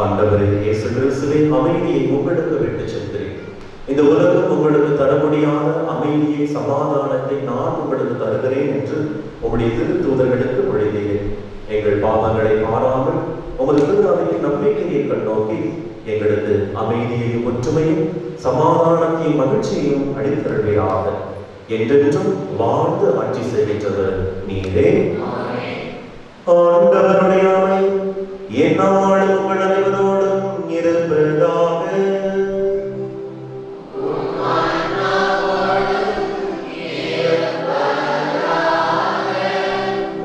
S1: ஆண்டவரே இயேசு கிறிஸ்துவே, அமைதியை உங்களுக்கு விட்டு செல்கிறேன். இந்த உலகம் உங்களுக்கு தர முடியாத அமைதியை, சமாதானத்தை நான் உங்களுக்கு தருகிறேன் என்று உங்களுடைய திருத்தூதர்களுக்கு மொழிந்தேன். எங்கள் பாவங்களை மாறாமல் உமது திருநாளையின் நம்பிக்கையை கண்ணோக்கி எங்களுக்கு அமைதியையும் ஒற்றுமையும் சமாதானத்தையும் மகிழ்ச்சியையும் அளித்தருள்வீராக. என்றென்றும் வாழ்ந்து ஆட்சி செய்கின்றவர் நீரே. ஆண்டவருடைய ஆணை எந்நாளும் உங்கள் அனைவரோடும் இருப்பதாக.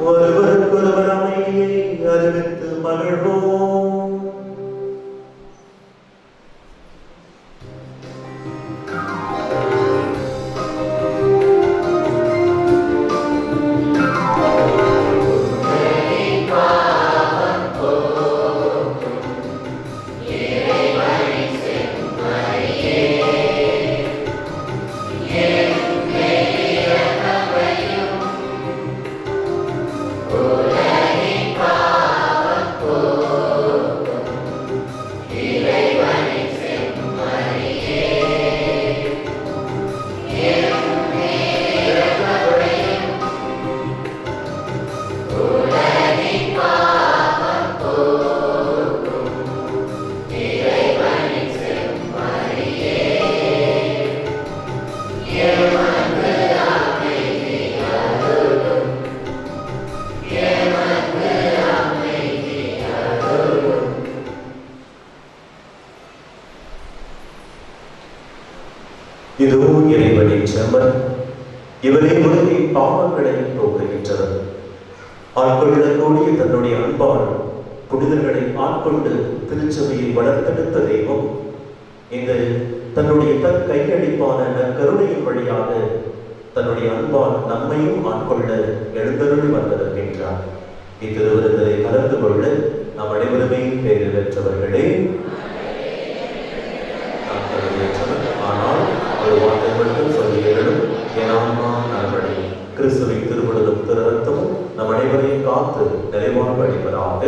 S1: ஒருவருக்கொருவர் அமைதியை அறிவித்து மகிழ்வோம். இதோ இறைவனின் செம்மன், இவரே உலகின் பாவங்களை போக்குகின்றவர். ஆட்கொள்ளக்கூடிய தன்னுடைய அன்பால் புனிதர்களை ஆட்கொண்டு திருச்சபையை வளர்த்தெடுத்த தெய்வம் இந்த தன்னுடைய கையளிப்பான கருணையின் வழியாக தன்னுடைய அன்பால் நம்மையும் ஆட்கொள்ள எழுந்தருளி வந்திருக்கின்றார். இத்திருவிருந்தலை கலந்து கொள்ள நாம் அனைவருமே பேறு பெற்றவர்களே. ஆனால் ஒரு வார்த்தை மட்டும் சொல்லியலும் ஏனாமா நல்வழி கிறிஸ்துவின் திருவுடலும் திரு ரத்தமும் நம் அனைவரையும் காத்து நிறைவாக அளிப்பதாக.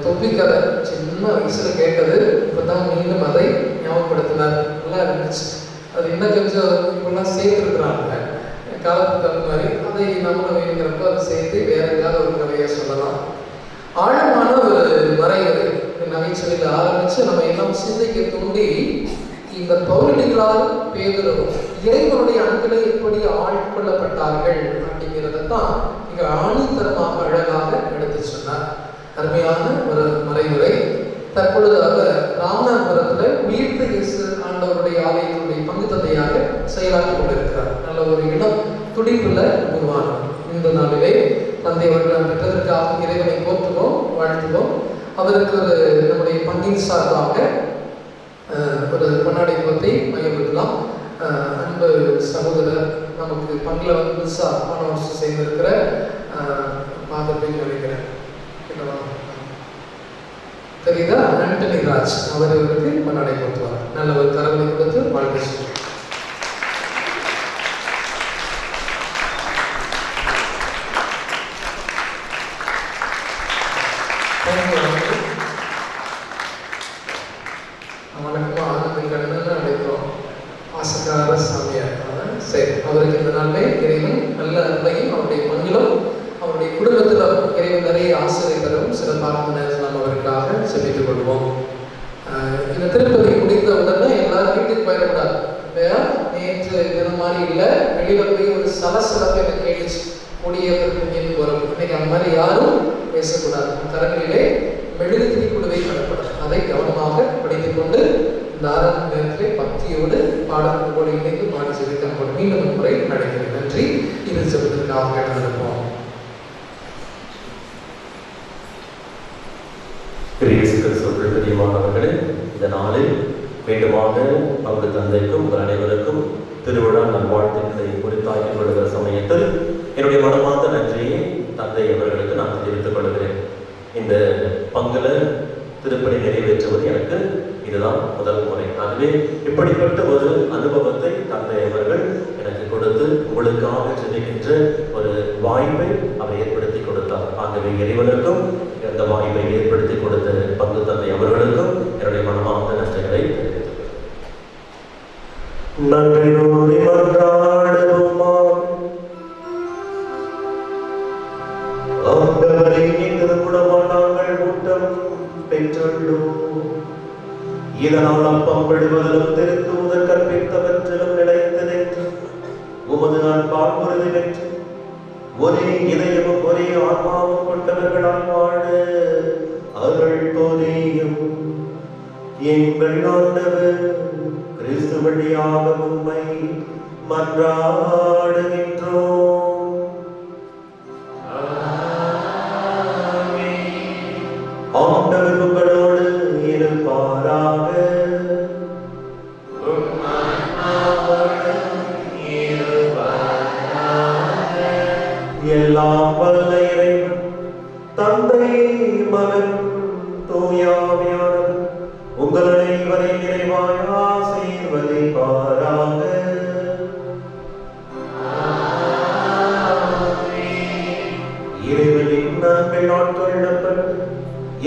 S6: தொப்பி கதை சின்ன வயசுல கேட்டது இப்பதான் சேர்த்துருக்குறாங்க காலத்துக்கு தகுந்த மாதிரி. அதை நம்மளை வேணுங்கிறப்ப அதை சேர்த்து வேற ஏதாவது ஒரு கதையை சொல்லலாம். ஆழமான ஒரு மறைவுரை நகைச்சுவையில் ஆரம்பித்து நம்ம எல்லாம் சிந்தைக்கு தூண்டி இந்த பௌரணிகளால் பேதுருவும் இறைவனுடைய அன்பிலே எப்படி ஆட்கொள்ளப்பட்டார்கள் அப்படிங்கிறத தான் மிக ஆணித்தரமாக அழகாக எடுத்து சொன்னார். அருமையான ஒரு மறைவுரை. தற்பொழுது அவர் ராமநாதபுரத்தில் உயிர்த்த இயேசு ஆண்டவருடைய ஆலயத்தினுடைய பங்கு தந்தையாக செயலாற்றி கொண்டிருக்கிறார். நல்ல ஒரு இடம் துடிப்புள்ள உருவானது. இந்த நாளிலே தந்தை அவர்கள் பெற்றதற்காக இறைவனை போற்றுவோம், வாழ்த்துவோம். அவருக்கு ஒரு நம்முடைய பங்கின் சார்பாக ஒரு கொண்டாடி முகத்தை மையப்படுத்தலாம். அன்பு சகோதரர் நமக்கு பங்கில் வந்து புதுசாக போன வருஷம் சேர்ந்திருக்கிற பாதத்தையும் நினைக்கிறேன் தெரியுதா, ஆண்டனி ராஜ் அவருக்கு கொண்டாடி கொடுத்துவார். நல்ல ஒரு கரவலை கொடுத்து வாழ்க்கை சொல்லுவார். வணக்கமா ஆனந்த கண்ணன் அழைக்கிறோம். ஆசகார சாமியார். சரி, அவருக்கு இந்த நாளிலே இறைவன் நல்ல அன்பையும் அவருடைய மங்களும் அவருடைய குடும்பத்திலும் இறைவன் நிறைய ஆசிரியர் தரவும் சிறப்பாக நாம் அவருக்காக செபித்துக் கொள்வோம். இந்த திருப்பதி முடிந்த உடனே எல்லாரும் வீட்டுக்கு போயிடக்கூடாது. நேற்று தினம் மாதிரி இல்லை, வெளியில் போய் ஒரு சலசலப்பை எனக்கு கேட்டுச்சு முடியேற்று போகிறோம். இன்னைக்கு அந்த மாதிரி யாரும் பேசக்கூடாது. கரங்களிலே மெழுகுதிரி குழுவை கடப்படும். அதை கவனமாக படித்துக் கொண்டு இந்த ஆராதனை நேரத்திலே பக்தியோடு பாடல்களோடு இணைந்து பாடி செலுத்தப்படும். மீண்டும் ஒரு முறை நடைபெறும். நன்றி. இது செலுத்திற்காக நடந்திருப்போம்.
S1: பிரியமானவர்களே, இந்த நாளில் மீண்டுமாக பங்கு தந்தைக்கும் உங்கள் அனைவருக்கும் திருவிழா நல்வாழ்த்துக்களை குறித்தாக்கிக் கொள்கிற சமயத்தில் என்னுடைய மனமார்ந்த நன்றியை தந்தை அவர்களுக்கு நான் தெரிவித்துக் கொள்கிறேன். இந்த பங்குல திருப்பணி நிறைவேற்றுவது எனக்கு இதுதான் முதல் முறை. ஆகவே இப்படிப்பட்ட ஒரு அனுபவத்தை தந்தை அவர்கள் எனக்கு கொடுத்து உங்களுக்காக செல்கின்ற ஒரு வாய்ப்பை அவர் ஏற்படுத்தி கொடுத்தார். ஆகவே இறைவனுக்கும் அந்த வாய்ப்பை ஏற்படுத்தி கொடுத்த பங்கு தந்தை அவர்களுக்கும் என்னுடைய மனமார்ந்த நன்றிகளை தெரிவித்துக் நன்றி மன்றாடுவோமா. ஆண்டவரே, திருக்குடமாக நாங்கள் ஊட்டம் பெற்றுள்ளோம். இதனால் அப்பம் விடுவதிலும் திருத்துவதற்கு கற்பித்தவற்றிலும் நிலைத்து நின்று உமது அன்பால் உறுதி பெற்று ஒரே இதயமும் ஒரே ஆன்மாவும் கொண்டவர்களால் வாழ அருள் புரியும். எங்கள் ஆண்டவர் கிறிஸ்து வழியாக உம்மை மன்றாடுகின்றோம். ஆண்டவர் உங்களோடு இருப்பாராக. எல்லாம் வல்ல இறைவன் தந்தை மகன் தூய ஆவியானவர் உங்கள் அனைவரை நிறைவாய் ஆசீர்வதிப்பாராக. இறைவனின் அன்பில் ஆட்கொள்ளப்பட்டு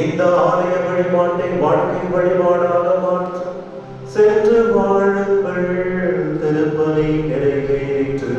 S1: இந்த ஆலய வழிபாட்டை வாழ்க்கை வழிபாடாக மாற்ற சென்று வாழுங்கள். திருப்பலி நிறைவேறிற்று.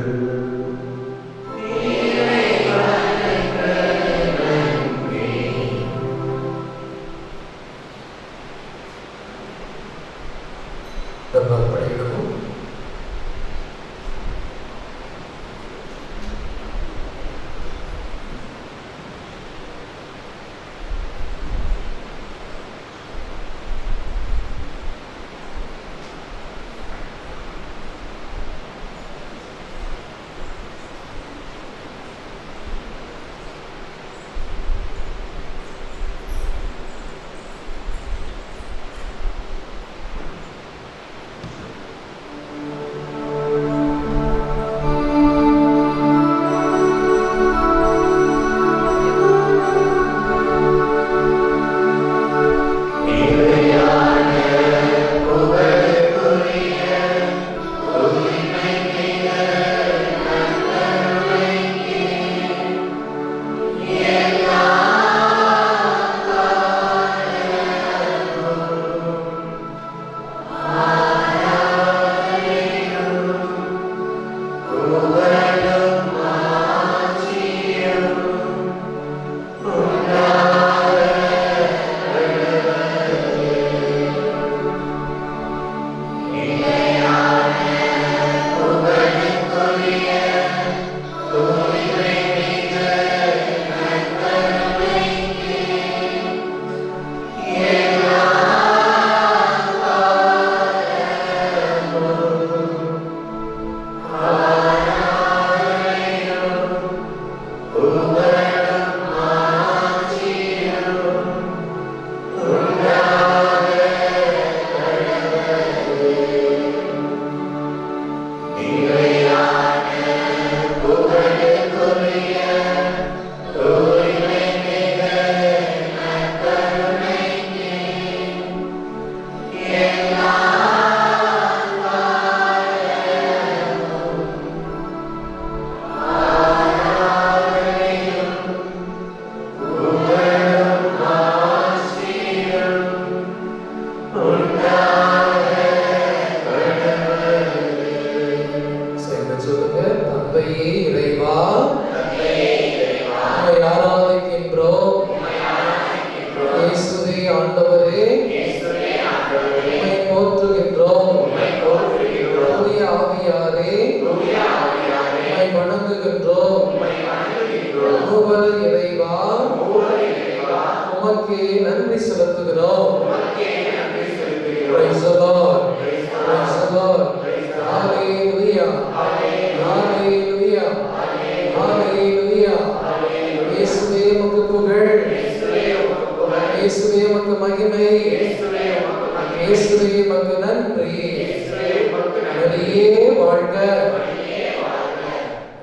S6: உமக்கே நன்றி செலுத்துகிறோம். Praise the Lord. Praise the Lord. Hallelujah. Hallelujah. Hallelujah. இயேசுவே உமக்கு புகழ். இயேசுவே உமக்கு மகிமை. இயேசுவே உமக்கு நன்றி. மரியே வாழ்க.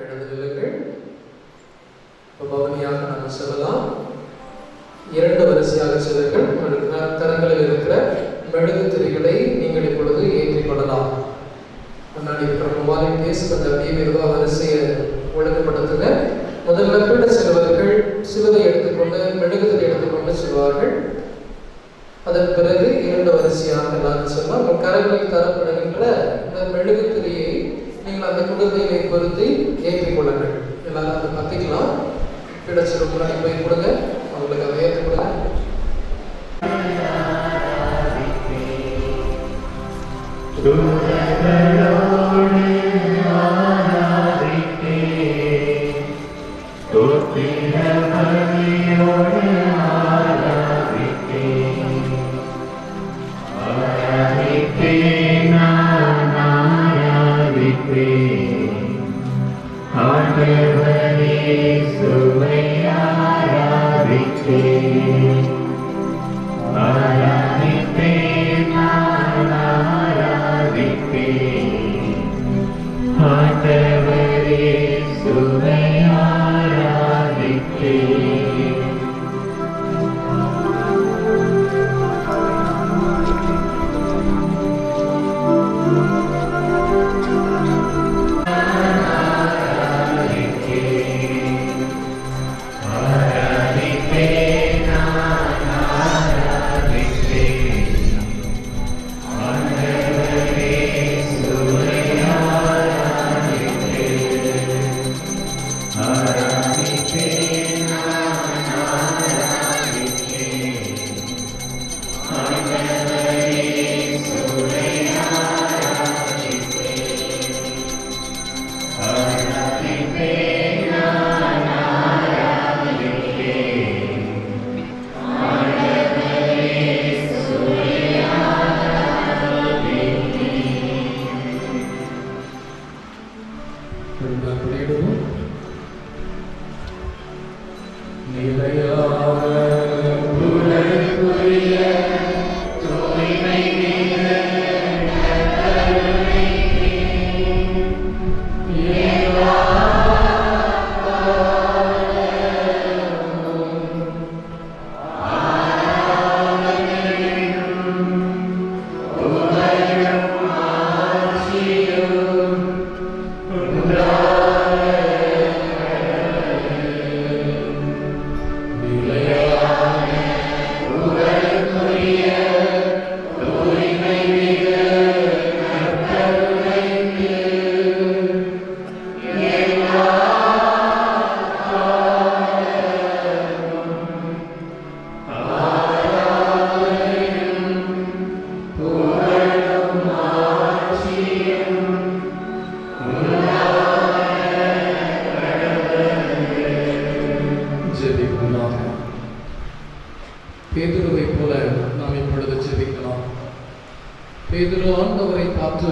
S6: எழுந்துள்ளுங்கள். பவனியாக நாம் செல்லலாம். இரண்டு வரிசையாக செல்லுங்கள். கரங்களில் இருக்கிற மெழுகு திரிகளை நீங்கள் இப்பொழுது ஏற்றிக் கொள்ளலாம். முன்னாடி இருக்கிற வாலண்டியர்ஸ் அந்த அப்படியே வரிசையை ஒழுங்குபடுத்துங்க. முதல்ல பீட செல்வர்கள் சிலுவை எடுத்துக்கொண்டு மெழுகுதிரி எடுத்துக்கொண்டு செல்வார்கள். அதன் பிறகு இரண்டு வரிசையாக எல்லாரும் செல்லலாம். உங்கள் கரங்களில் தரப்படுகின்ற இந்த மெழுகுதிரியை நீங்கள் அந்த குடுவையை பொருத்தி ஏற்றிக் கொள்ளுங்கள். எல்லாரும் அதை பற்றிக்கலாம். பீட செல்வங்களை போய் கொடுங்க, அவங்களுக்கு அதை ஏற்றி கொடுங்க. பேதுருவை போல நாம் இப்பொழுது ஜெபிக்கலாம். பேதுரு ஆண்டவரை பார்த்து,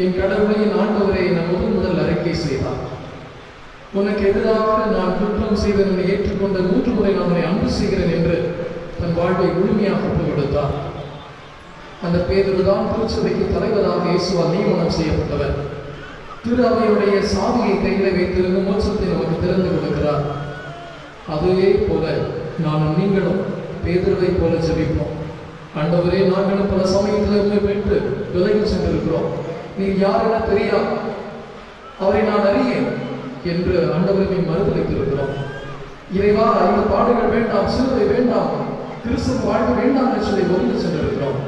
S6: என் கடவுளை ஆண்டவரை நான் முதல் அறிக்கை செய்தார். உனக்கு எதிராக நான் குற்றம் செய்தவனை ஏற்றுக்கொண்ட 3 முறை நான் உன்னை அன்பு செய்கிறேன் என்று தன் வாழ்வை முழுமையாக ஒப்புக் கொடுத்தார். அந்த பேதுருதான் திருச்சபைக்கு தலைவராக இயேசுவால் நியமனம் செய்யப்பட்டவர். திரு அவையுடைய சாவியை கையில் வைத்திருந்து மோட்சத்தை நமக்கு திறந்து கொடுக்கிறார். அதுவே போல நானும் நீங்களும் பேதுருவை போல ஜெபிப்போம். ஆண்டவரே, நாங்களும் பல சமயத்தில் உண்மை பெற்று விலகி சென்றிருக்கிறோம். நீர் யார் என தெரியாது, அவரை நான் அறியேன் என்று ஆண்டவரை மறுதளித்திருக்கிறோம். இறைவா, இந்த பாடுகள் வேண்டாம், சிலுவை வேண்டாம், கிறிஸ்துவ வாழ்வு வேண்டாம் என்று சொல்லி ஒதுங்கி சென்றிருக்கிறோம்.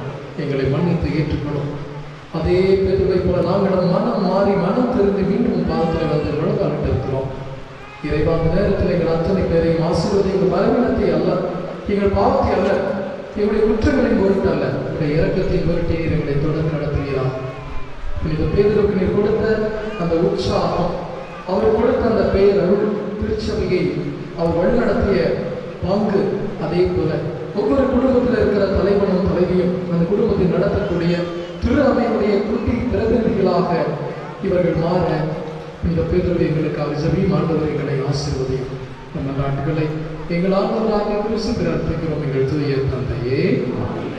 S6: எங்களை மன்னித்து ஏற்றுக்கணும். அதே பேதுருவை போல நாங்களும் மனம் மாறி மனம் தெரிந்து மீண்டும் பாதத்தில் வந்து விழுந்தாட்டு இருக்கிறோம். இறைவா, அந்த நேரத்தில் எங்கள் அத்தனை பேரையும் ஆசீர்வதி. எங்கள் பலவீனத்தை அல்ல, எங்கள் பாவத்தை அல்ல, எங்களுடைய குற்றங்களின் பொருட்டு அல்ல, எங்களுடைய இரக்கத்தின் பொருட்டே எங்களை தொடர்ந்து நடத்துகிறார். இந்த பேதுருக்கு நீர் கொடுத்த அந்த உற்சாகம், அவர் கொடுத்த அந்த பேரருள், திருச்சபையை அவர் வழிநடத்திய பங்கு அதே போல ஒவ்வொரு குடும்பத்தில் இருக்கிற தலைவனும் தலைவியும் அந்த குடும்பத்தை நடத்தக்கூடிய திரு அவையுடைய குட்டி பிரதிநிதிகளாக இவர்கள் மாற இந்த பேரவை எங்களுக்காக ஜெபியும். ஆண்டவர் எங்களை ஆசீர்வதியும். நம்ம நாட்டுகளை எங்கள் ஆண்டவராக கிறிஸ்து பிரார்த்திக்கிறோம் எங்கள் தூய தந்தையே. ஆமென்.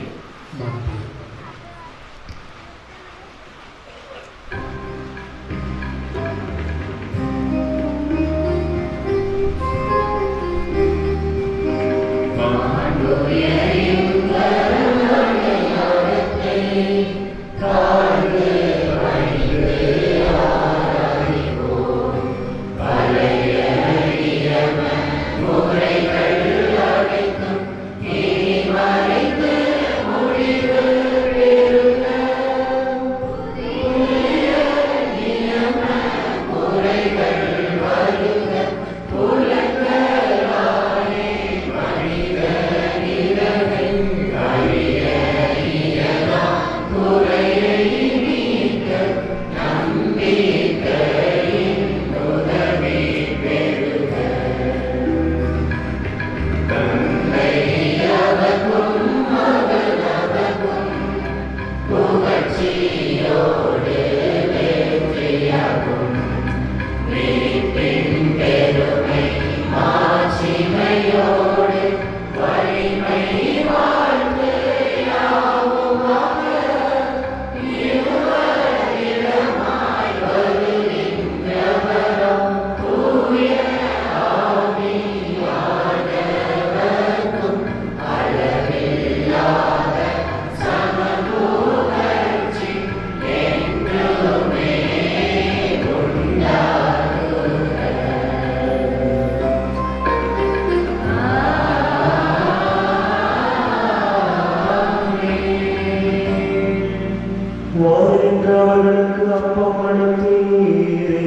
S1: அவர்களுக்கு அப்பம் அளித்தீரே.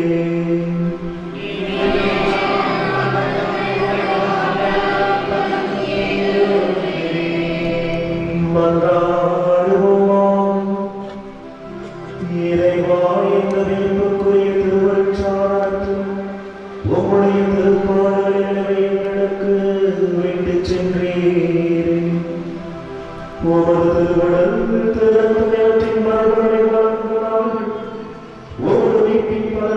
S1: மன்றாடுவோம். இறைவா, இந்த மீட்புக்குரிய திருவருட்சாதனத்தில் உம்முடைய திருப்பாடல்களை எங்களுக்கு விட்டுச் சென்றீரே. உமது திருவடல் திறந்தவற்றின் மரபுகளை வழங்கினார்கள். உமது மீட்பின் பலனை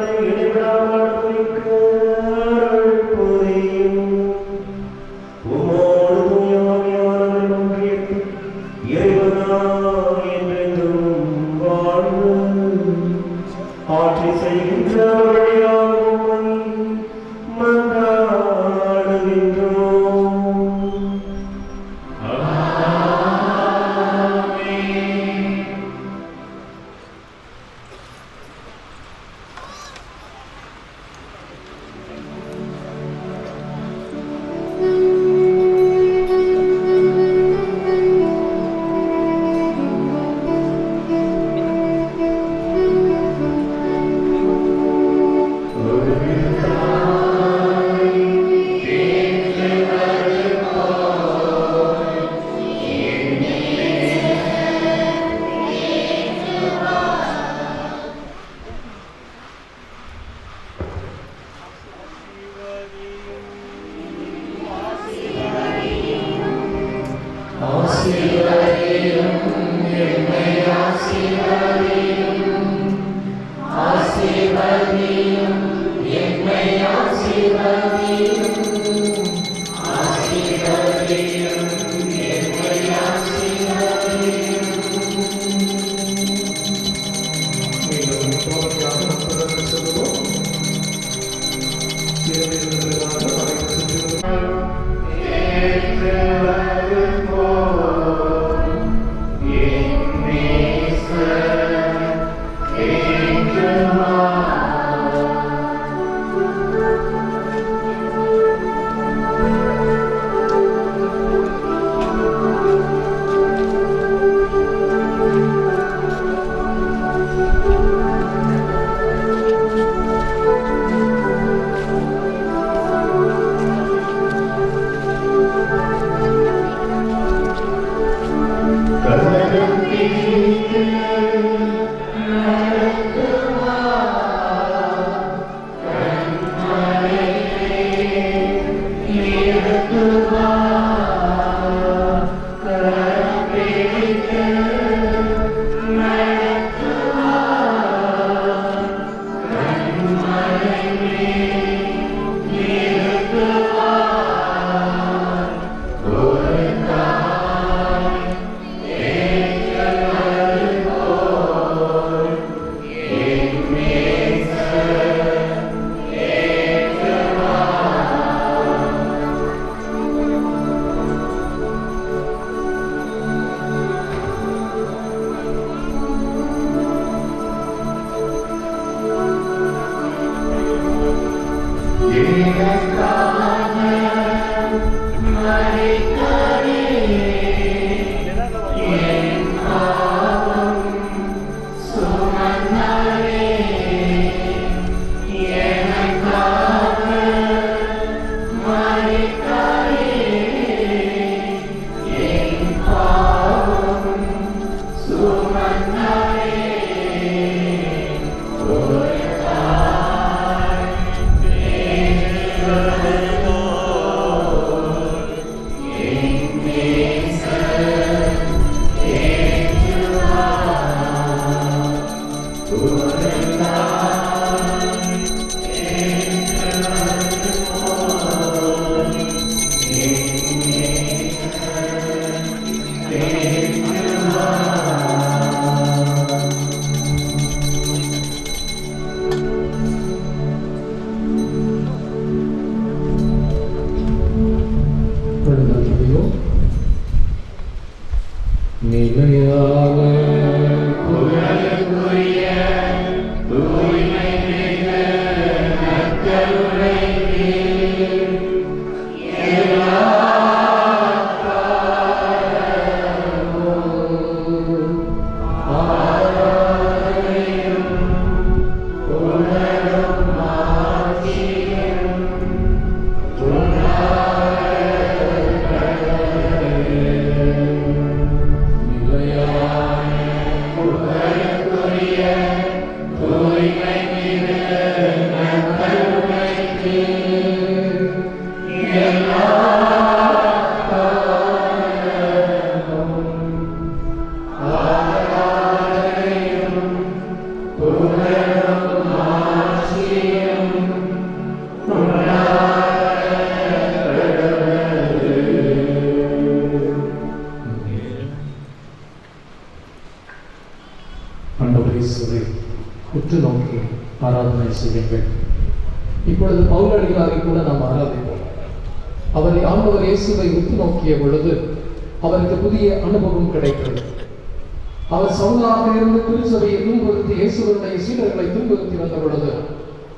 S6: உற்று நோக்கி ஆராதனை செய்யுங்கள். இப்பொழுது பவுலடிகளாரை கூட நாம் ஆராதிப்போம். அவரை ஆண்டவர் இயேசுவை உற்று நோக்கிய பொழுது அவருக்கு புதிய அனுபவம் கிடைத்தது. அவர் சவுலாக இருந்து திருச்சபையை துன்புறுத்தி இயேசுவனுடைய சீடர்களை துன்புறுத்தி வந்த பொழுது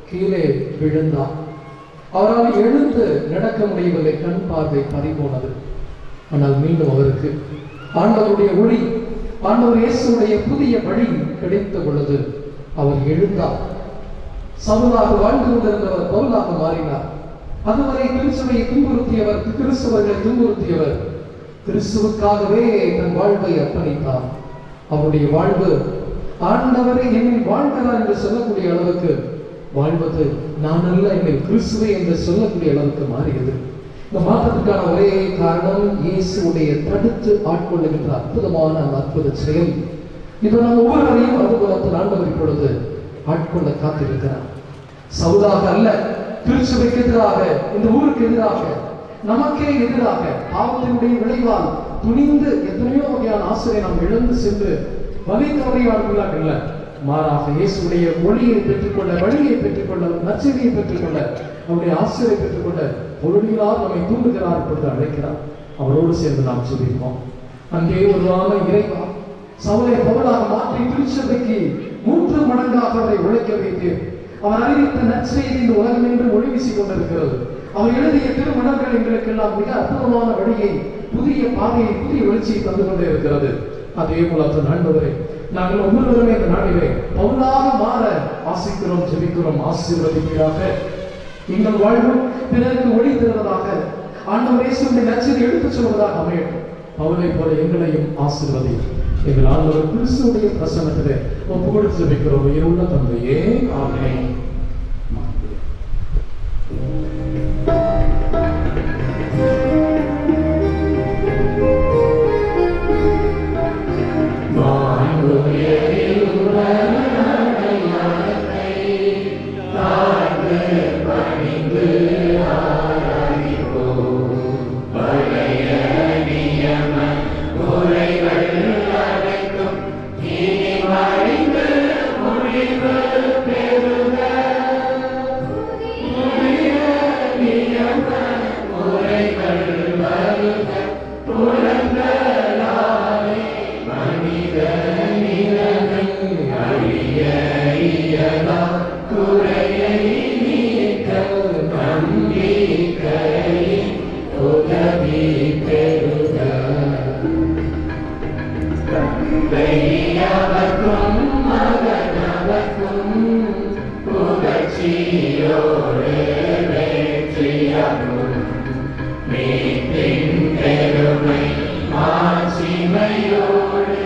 S6: கீழே விழுந்தார். அவரால் எழுந்து நடக்க முடியவில்லை. கண் பார்வை பறிபோனது. ஆனால் மீண்டும் அவருக்கு ஆண்டவருடைய ஒளி, ஆண்டவர் இயேசுடைய புதிய வழி கிடைத்த பொழுது அவர் எழுந்தார். சவுலாக வாழ்ந்து கொண்டிருந்தவர் பவுலாக மாறினார். அதுவரை திருச்சபையை துன்புறுத்தியவர், கிறிஸ்தவர்களை துன்புறுத்தியவர் கிறிஸ்துவுக்காகவே தன் வாழ்வை அர்ப்பணித்தார். அவருடைய வாழ்வு ஆண்டவரை என்னில் வாழ்கிறார் என்று சொல்லக்கூடிய அளவுக்கு வாழ்வது நான் அல்ல, என்னில் கிறிஸ்துவை என்று சொல்லக்கூடிய அளவுக்கு மாறியது. இந்த மாற்றத்துக்கான ஒரே காரணம் இயேசுடைய தடுத்து ஆட்கொள்ளுகின்ற அற்புதமான அற்புத செயல். இப்ப நாம் ஒவ்வொருவரையும் அதுபோல ஆண்டவர் இப்பொழுது ஆட்கொள்ள காத்திருக்கிறார். சவுலாக அல்ல, திருச்சபைக்கு எதிராக, இந்த ஊருக்கு எதிராக, நமக்கே எதிராக பாவத்தினுடைய விளைவால் துணிந்து எத்தனையோ வகையான ஆசிரியை நாம் இழந்து சென்று வகைத்தவரையாளர்களாக அல்ல, மாறாக இயேசுடைய ஒளியை பெற்றுக்கொள்ள, வழியை பெற்றுக்கொள்ள, நற்செய்தியை பெற்றுக்கொள்ள, அவருடைய ஆசிரியை பெற்றுக்கொள்ள பொருளினால் நம்மை தூண்டுகிறார் என்பது அழைக்கிறார். அவரோடு சேர்ந்து நாம் சொல்லியிருக்கோம். அங்கே ஒரு இறைவா சவுலை பவுலாக மாற்றி திருச்சபைக்கு 3 மடங்காக அவரை உழைக்க வைத்து அவர் அறிவித்த நற்செய்தி இந்த உலகம் என்று ஒளி வீசிக் கொண்டிருக்கிறது. அவர் எழுதிய திருமணங்கள் எங்களுக்கெல்லாம் மிக அற்புதமான வழியை, புதிய பாதையை, புதிய வெளிச்சியை தந்து கொண்டே இருக்கிறது. அதே போல ஆண்டவரே, நாங்கள் ஒவ்வொருவருமே இந்த நாளிலே பவுலாக மாற ஆசிக்கிறோம், ஜெபிக்கிறோம். ஆசீர்வதிப்பீராக. எங்கள் வாழ்வு பிறருக்கு ஒளி தருவதாக, ஆண்டவர் இயேசுவின் நற்செய்தியை எடுத்துச் சொல்வதாக அமையட்டும். பவுலை போல எங்களையும் ஆசீர்வதி. எங்கள் ஆண்டவர் கிறிஸ்துவுடைய பிரசன்னத்திலே ஒப்புக்கொடுத்து ஜெபிக்கிறோம். உயிருள்ள தந்தையே, ஆமென்.
S8: மீட்பின் பெருமை மாட்சிமையோடு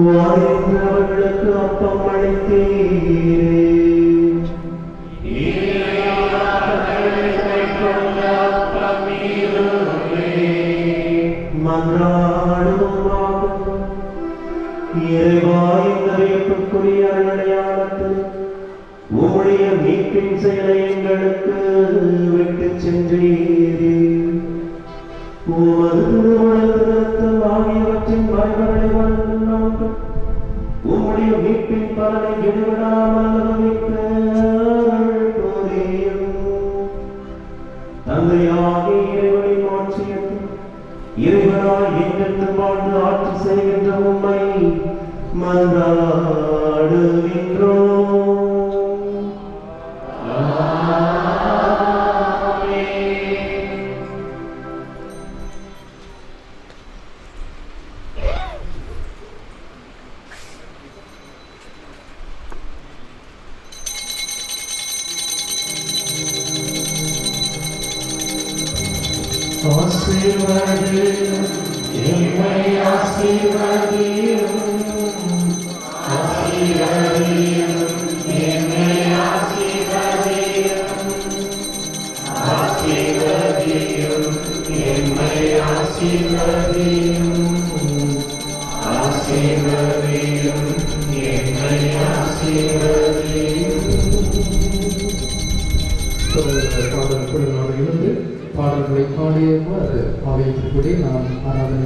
S1: வாழ்ந்தவர்களுக்கு அப்பம் அளித்தீரே. மன்றாடுவோமாக. இறைவா, இந்த வியப்புக்குரிய அடையாளத்தில் உம்முடைய மீட்பின் செயலை எங்களுக்கு விட்டுச் சென்றீரே. உமது திருமணத்திருத்தம் ஆகியவற்றின் பயன்களை வழங்கும் நமக்கு உம்முடைய மீட்பின் பலனை இடைவிடாமல் அனுபவிக்க அருள் புரியும். தந்தையாகிய இறைவனின் ஆட்சியத்தில் இறைவனாய் என்றென்று வாழ்ந்து ஆட்சி செய்கின்ற உம்மை மன்றாடுகின்றோம். ஆசீர்வதியும் என்னை ஆசீர்வதியும், ஆசீர்வதியும் என்னை ஆசீர்வதியும், ஆசீர்வதியும் என்னை ஆசீர்வதியும், ஆசீர்வதியும் என்னை ஆசீர்வதியும்.
S6: பாடல்கள் நாம் இருந்து பாடல்களை பாடியவாறு ஆலயத்திற்குள்ளே நாம் ஆராதனை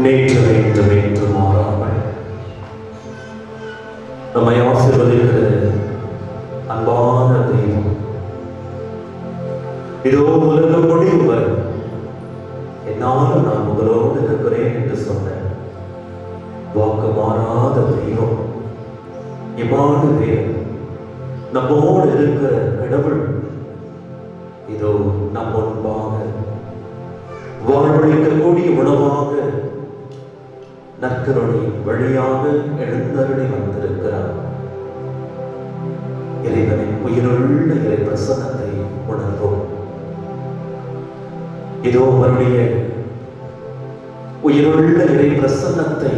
S1: நேற்று நேற்று நேற்று மாறாமல் நம்மை ஆசீர்வதிக்கிற அன்பான தெய்வம் இதோ உலகம் முடியும் வரை என்னாலும் நான் உங்களோடு இருக்கிறேன் என்று சொன்ன வாக்கு மாறாத தெய்வம் இம்மானுவேல் நம்மோடு இருக்கிற கடவுள் இதோ நம் முன்பாக வாழ்வழிக்கக்கூடிய உணவாக நற்கருணை வழியாக எழுந்தருளி வந்திருக்கிறார். இறைவனின் உயிருள்ள இறை பிரசன்னத்தை உணர்வோம். இதோ அவருடைய உயிருள்ள இறை பிரசன்னத்தை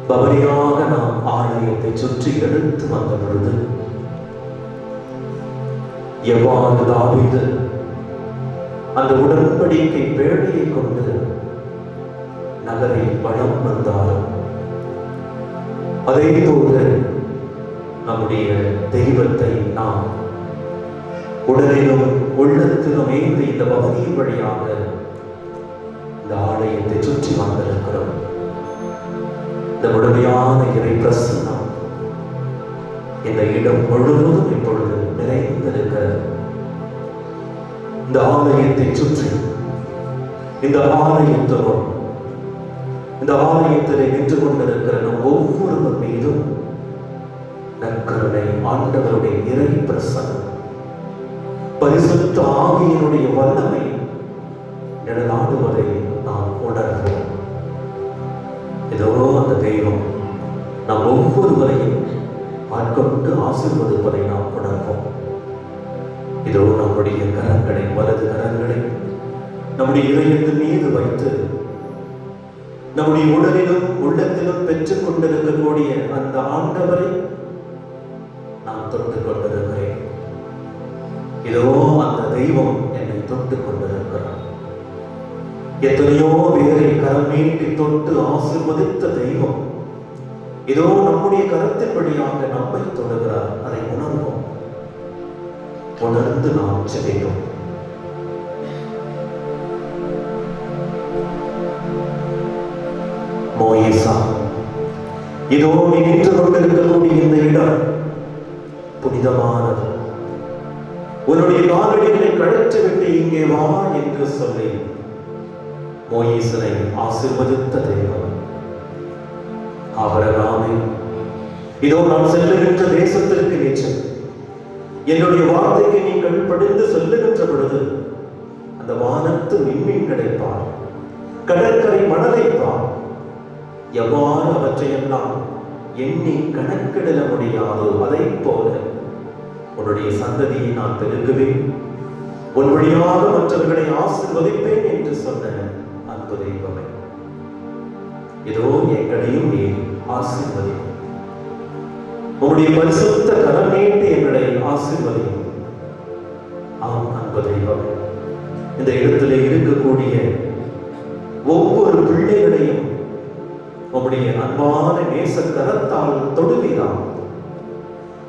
S1: பவனியாக நாம் ஆலயத்தை சுற்றி எடுத்து வந்த பொழுது எவ்வாறு தாவீது அந்த உடன்படிக்கை பேழையை கொண்டு நகரை வளம் வந்தார், அதே போல நம்முடைய தெய்வத்தை நாம் உடலிலும் உள்ளத்திலும் ஏந்தி இந்த பவனியின் வழியாக இந்த ஆலயத்தை சுற்றி வந்திருக்கிறோம். இந்த முழுமையான இறை பிரசன்னம் இந்த இடம் முழுவதும் இப்பொழுது நிறைந்திருக்க இந்த ஆலயத்தை சுற்றி இந்த ஆலயத்தோடு இந்த ஆலயத்திலே நின்று கொண்டிருக்கிற நம் ஒவ்வொருவர் மீதும் நற்கருணை ஆண்டவருடைய இறை பிரசன்னம் பரிசுத்த ஆவியினுடைய வல்லமை நிழலாடுவதை நாம் உணர்வோம். இதோ அந்த தெய்வம் நம் ஒவ்வொருவரையும் ஆட்கொண்டு ஆசீர்வதிப்பதை நாம் உணர்வோம். இதோ நம்முடைய கரங்களை, வலது கரங்களை நம்முடைய இதயத்தின் மீது வைத்து நம்முடைய உடலிலும் உள்ளத்திலும் பெற்றுக் கொண்டிருக்கக்கூடிய அந்த ஆண்டவரை நான் தொட்டுக் கொண்டிருக்கிறேன். இதோ அந்த தெய்வம் என்னை தொட்டுக் கொண்டிருக்கிறார். எத்தனையோ பேரை கரம் நீட்டி தொட்டு ஆசீர்வதித்த தெய்வம் இதோ நம்முடைய கரத்தின் வழியாக நம்மை தொடுகிறார். அதை உணர்வோம். உணர்ந்து நாம் செல்கிறோம். மோயேசா, இதோ நீ நின்று கொண்டிருக்கக்கூடிய இந்த இடம் புனிதமானது. உன்னுடைய காலடிகளை கழற்றிவிட்டு இங்கே வா என்று சொல்லி மோயேசனை ஆசீர்வதித்த தெய்வம். ஆபிரகாமே, இதோ நான் செல்லுகின்ற தேசத்திற்கு நீச்சல் என்னுடைய வார்த்தைக்கு நீங்கள் படிந்து செல்லுகின்ற பொழுது அந்த வானத்து விண்மீன் கிடைப்பார், கடற்கரை மணலை பார். எவ்வாறு அவற்றையெல்லாம் எண்ணி கணக்கிட முடியாதோ அதை போல உன்னுடைய சந்ததியை நான் பெருக்குவேன், உன் வழியாக மற்றவர்களை ஆசீர்வதிப்பேன் என்று சொன்ன அன்பு தெய்வமே, இதோ எங்களையும் நீ ஆசீர்வதி. உன்னுடைய பரிசுத்த கரம் நீட்டி எங்களை ஆசீர்வதி. ஆம் அன்பு தெய்வமே, இந்த இடத்திலே இருக்கக்கூடிய ஒவ்வொரு பிள்ளைகளையும் உம்முடைய அன்பான நேச கரத்தால் தொடுவீராம்.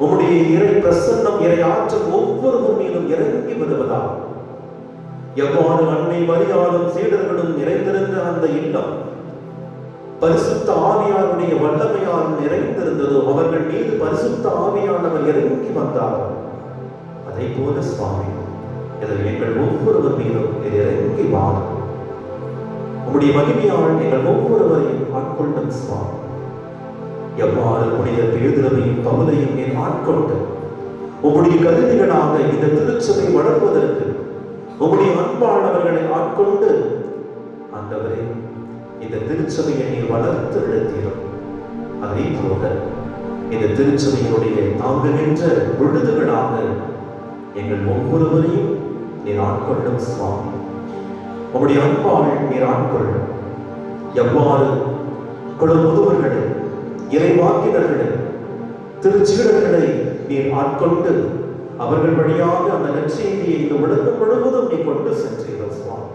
S1: உம்முடைய இறை பிரசன்னம், இறை ஆற்றல் ஒவ்வொருவர் மீதும் இறங்கி வருவதா. எவ்வாறு அன்னை மரியாளும் சீடர்களும் நிறைந்திருந்த அந்த இல்லம் பரிசுத்த ஆவியாருடைய வல்லமையால் நிறைந்திருந்ததோ, அவர்கள் மீது பரிசுத்த ஆவியானவர் இறங்கி வந்தார். அதை போல சுவாமி, இதில் எங்கள் ஒவ்வொருவர் மீதும் இது இறங்கி வாழும். உம்முடைய மகிமையால் எங்கள் ஒவ்வொருவரையும் ஆட்கொள்ளும் சுவாமி. எவ்வாறு புனித பேதுருவையும் பவுலையும் நீர் ஆட்கொண்டு உம்முடைய கருவிகளாக இந்த திருச்சபை வளர்வதற்கு உம்முடைய அன்பானவர்களை ஆட்கொண்டு ஆண்டவரே இந்த திருச்சபையை நீர் வளர்த்து எழுத்தீரும். அதே போல இந்த திருச்சபையினுடைய தாங்குகின்ற விழுதுகளாக எங்கள் ஒவ்வொருவரையும் நீர் ஆட்கொள்ளும் சுவாமி. உம்முடைய அன்பால் நீர் ஆட்கொள்ளும். எவ்வாறு குலமுதுவர்களை, இறைவாக்கினர்களை, திருச்சீடர்களை நீர் ஆட்கொண்டு அவர்கள் வழியாக அந்த நற்செய்தியை இந்த உலகம் முழுவதும் நீ கொண்டு சென்றீர்கள் சுவாமி.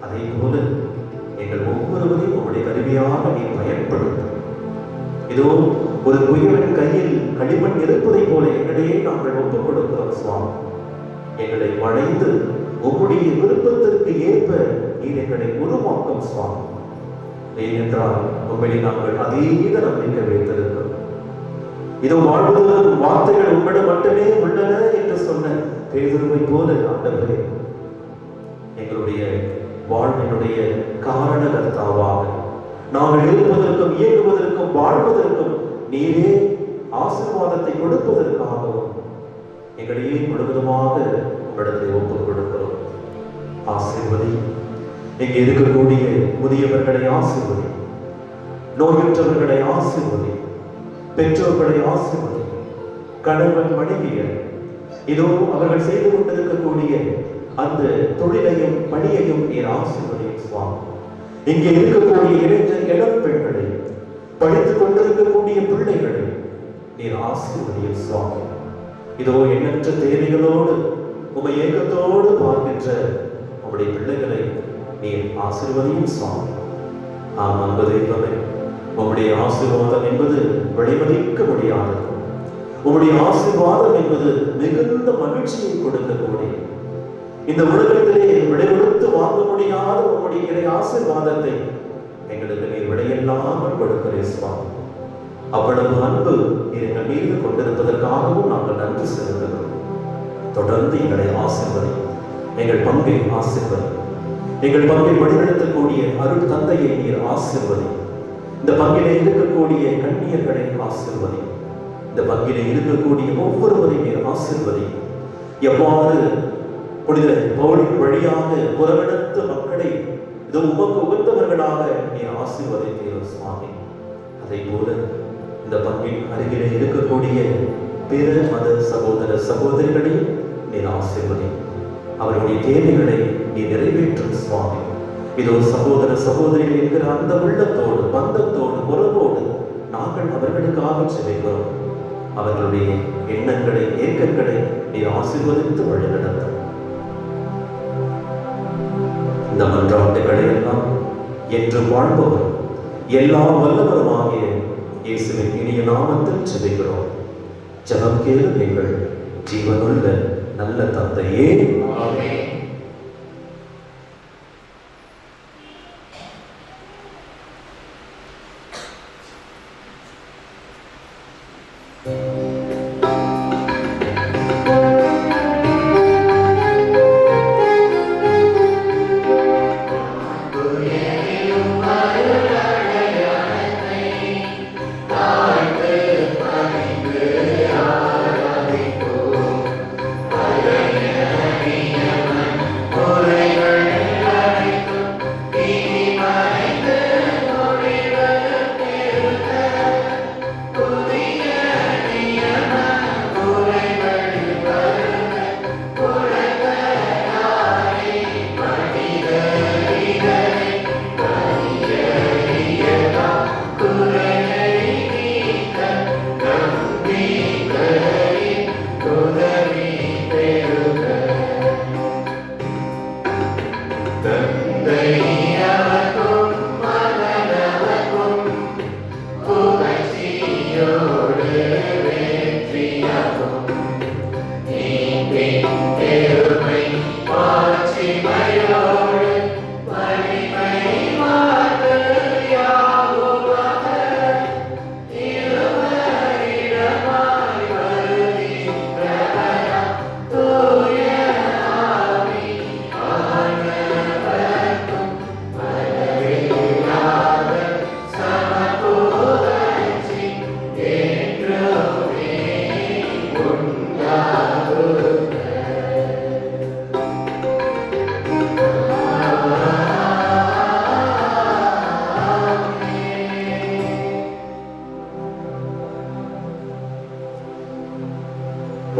S1: அதே போல எங்கள் ஒவ்வொருவரையும் உங்களுடைய கருவியாக நீ பயன்படுத்தும். இதோ ஒரு குயவன் கையில் களிமண் இருப்பதை போல எங்களையே நாங்கள் ஒப்புக் கொடுக்கிறோம் சுவாமி. எங்களை வளைந்து உங்களுடைய விருப்பத்திற்கு ஏற்ப நீர் எங்களை உருவாக்கும் சுவாமி. ஏனென்றால் உண்மையை நாங்கள் அதீத நம்பிக்கை வைத்திருக்கிறோம். இதோ வாழ்வதற்கும் வார்த்தைகள் உங்களிடம் மட்டுமே உள்ளன என்று சொன்ன பேதுருவை போல ஆண்டவரே, எங்களுடைய வாழ்வினுடைய காரணகர்த்தாவாக நாங்கள் இருப்பதற்கும் இயங்குவதற்கும் வாழ்வதற்கும் நீரே ஆசீர்வாதத்தை கொடுப்பதற்காகவும் எங்களையே முழுவதுமாக உங்களிடத்தை ஒப்புக் கொடுக்கிறோம். ஆசீர்வதி. இங்கே இருக்கக்கூடிய முதியவர்களை ஆசீர்வதி, நோயுற்றவர்களை ஆசீர்வதி, பெற்றோர்களை ஆசீர்வதி, கணவன் மனைவியர் இதோ அவர்கள் செய்து கொண்டிருக்கக்கூடிய அந்த தொழிலையும் பணியையும் நீர் ஆசீர்வதியும் சுவாமி. இங்கே இருக்கக்கூடிய இளம் பெண்களை, படித்துக் கொண்டிருக்கக்கூடிய பிள்ளைகளை நீர் ஆசீர்வதியும் சுவாமி. இதோ எண்ணற்ற தேவைகளோடு உமை ஏக்கத்தோடு பார்க்கின்ற உங்களுடைய பிள்ளைகளை நீர் ஆசீர்வதியும் சுவாமி. ஆம் அன்பு தெய்வமே, உங்களுடைய ஆசீர்வாதம் என்பது வெளிமதிக்க முடியாதது. உங்களுடைய ஆசீர்வாதம் என்பது மிகுந்த மகிழ்ச்சியை கொடுக்கக்கூடிய, இந்த உலகத்திலே விலை கொடுத்து வாங்க முடியாத உங்களுடைய இறை ஆசீர்வாதத்தை எங்களுக்கு நீர் விலையில்லாமல் கொடுக்கிறேன் சுவாமி. அவ்வளவு அன்பு எங்கள் மீது கொண்டிருப்பதற்காகவும் நாங்கள் நன்றி செலுத்துகிறோம். தொடர்ந்து எங்களை ஆசீர்வதி, எங்கள் பங்கை ஆசீர்வதி, எங்கள் பங்கை வழிநடத்தக்கூடிய அருள் தந்தையை நீர் ஆசீர்வதி. இந்த பங்கிலே இருக்கக்கூடிய கண்ணியர்களை ஆசீர்வதி. இந்த பங்கிலே இருக்கக்கூடிய ஒவ்வொருவரையும் நீர் ஆசீர்வதி. எவ்வாறு புனித பவுலின் வழியாக புறவிடத்த மக்களை இது உமக்கு உகந்தவர்களாக நீர் ஆசீர்வதித்தீர் சுவாமி. அதை போல இந்த பங்கின் அருகிலே இருக்கக்கூடிய பிற மத சகோதர சகோதரிகளையும் நீர் ஆசீர்வதி. அவருடைய தேவைகளை நீ நிறைவேற்றும் சுவாமி. இதோ சகோதர சகோதரிகள் என்கிற அந்த உள்ளத்தோடு, பந்தத்தோடு, உறவோடு நாங்கள் அவர்களுக்காக செபிக்கிறோம். அவர்களுடைய எண்ணங்களை, ஏக்கங்களை நீர் ஆசீர்வதித்து வழிநடத்தும். இந்த மன்றாட்டுகளை எல்லாம் என்று வாழ்பவர், எல்லா வல்லவருமாகிய இயேசுவின் இனிய நாமத்தில் செபிக்கிறோம். ஜெபம் கேளும் எங்கள் ஜீவனுள்ள நல்ல தந்தையே.
S4: ஆமென்.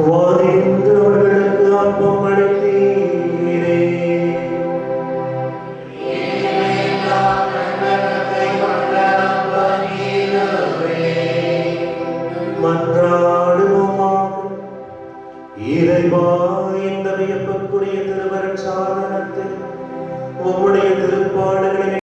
S1: வாரிந்து அவர்களுக்கு அப்பம் அளித்தீரே. மன்றாடுவோமாக. இறைவா, இந்த வியப்புக்குரிய திருவருட்சாதனத்தில் உம்முடைய திருப்பாடுகளின்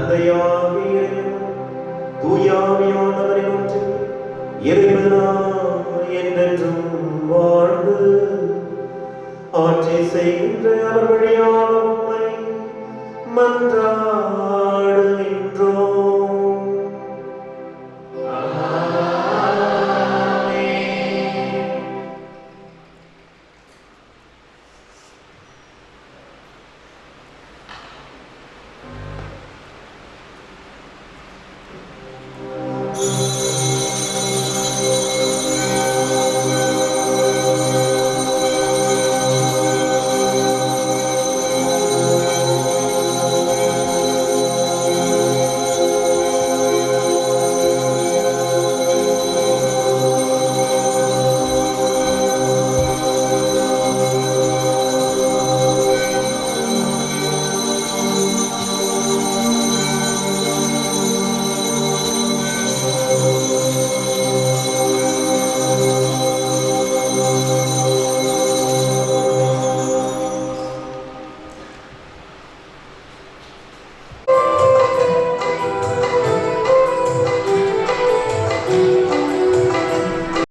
S1: தந்தையாகிய தூயாவியானவரின் ஒன்று இறைவனா என்றென்றும் வாழ்ந்து ஆட்சி செய்கின்ற அவர் வழியாக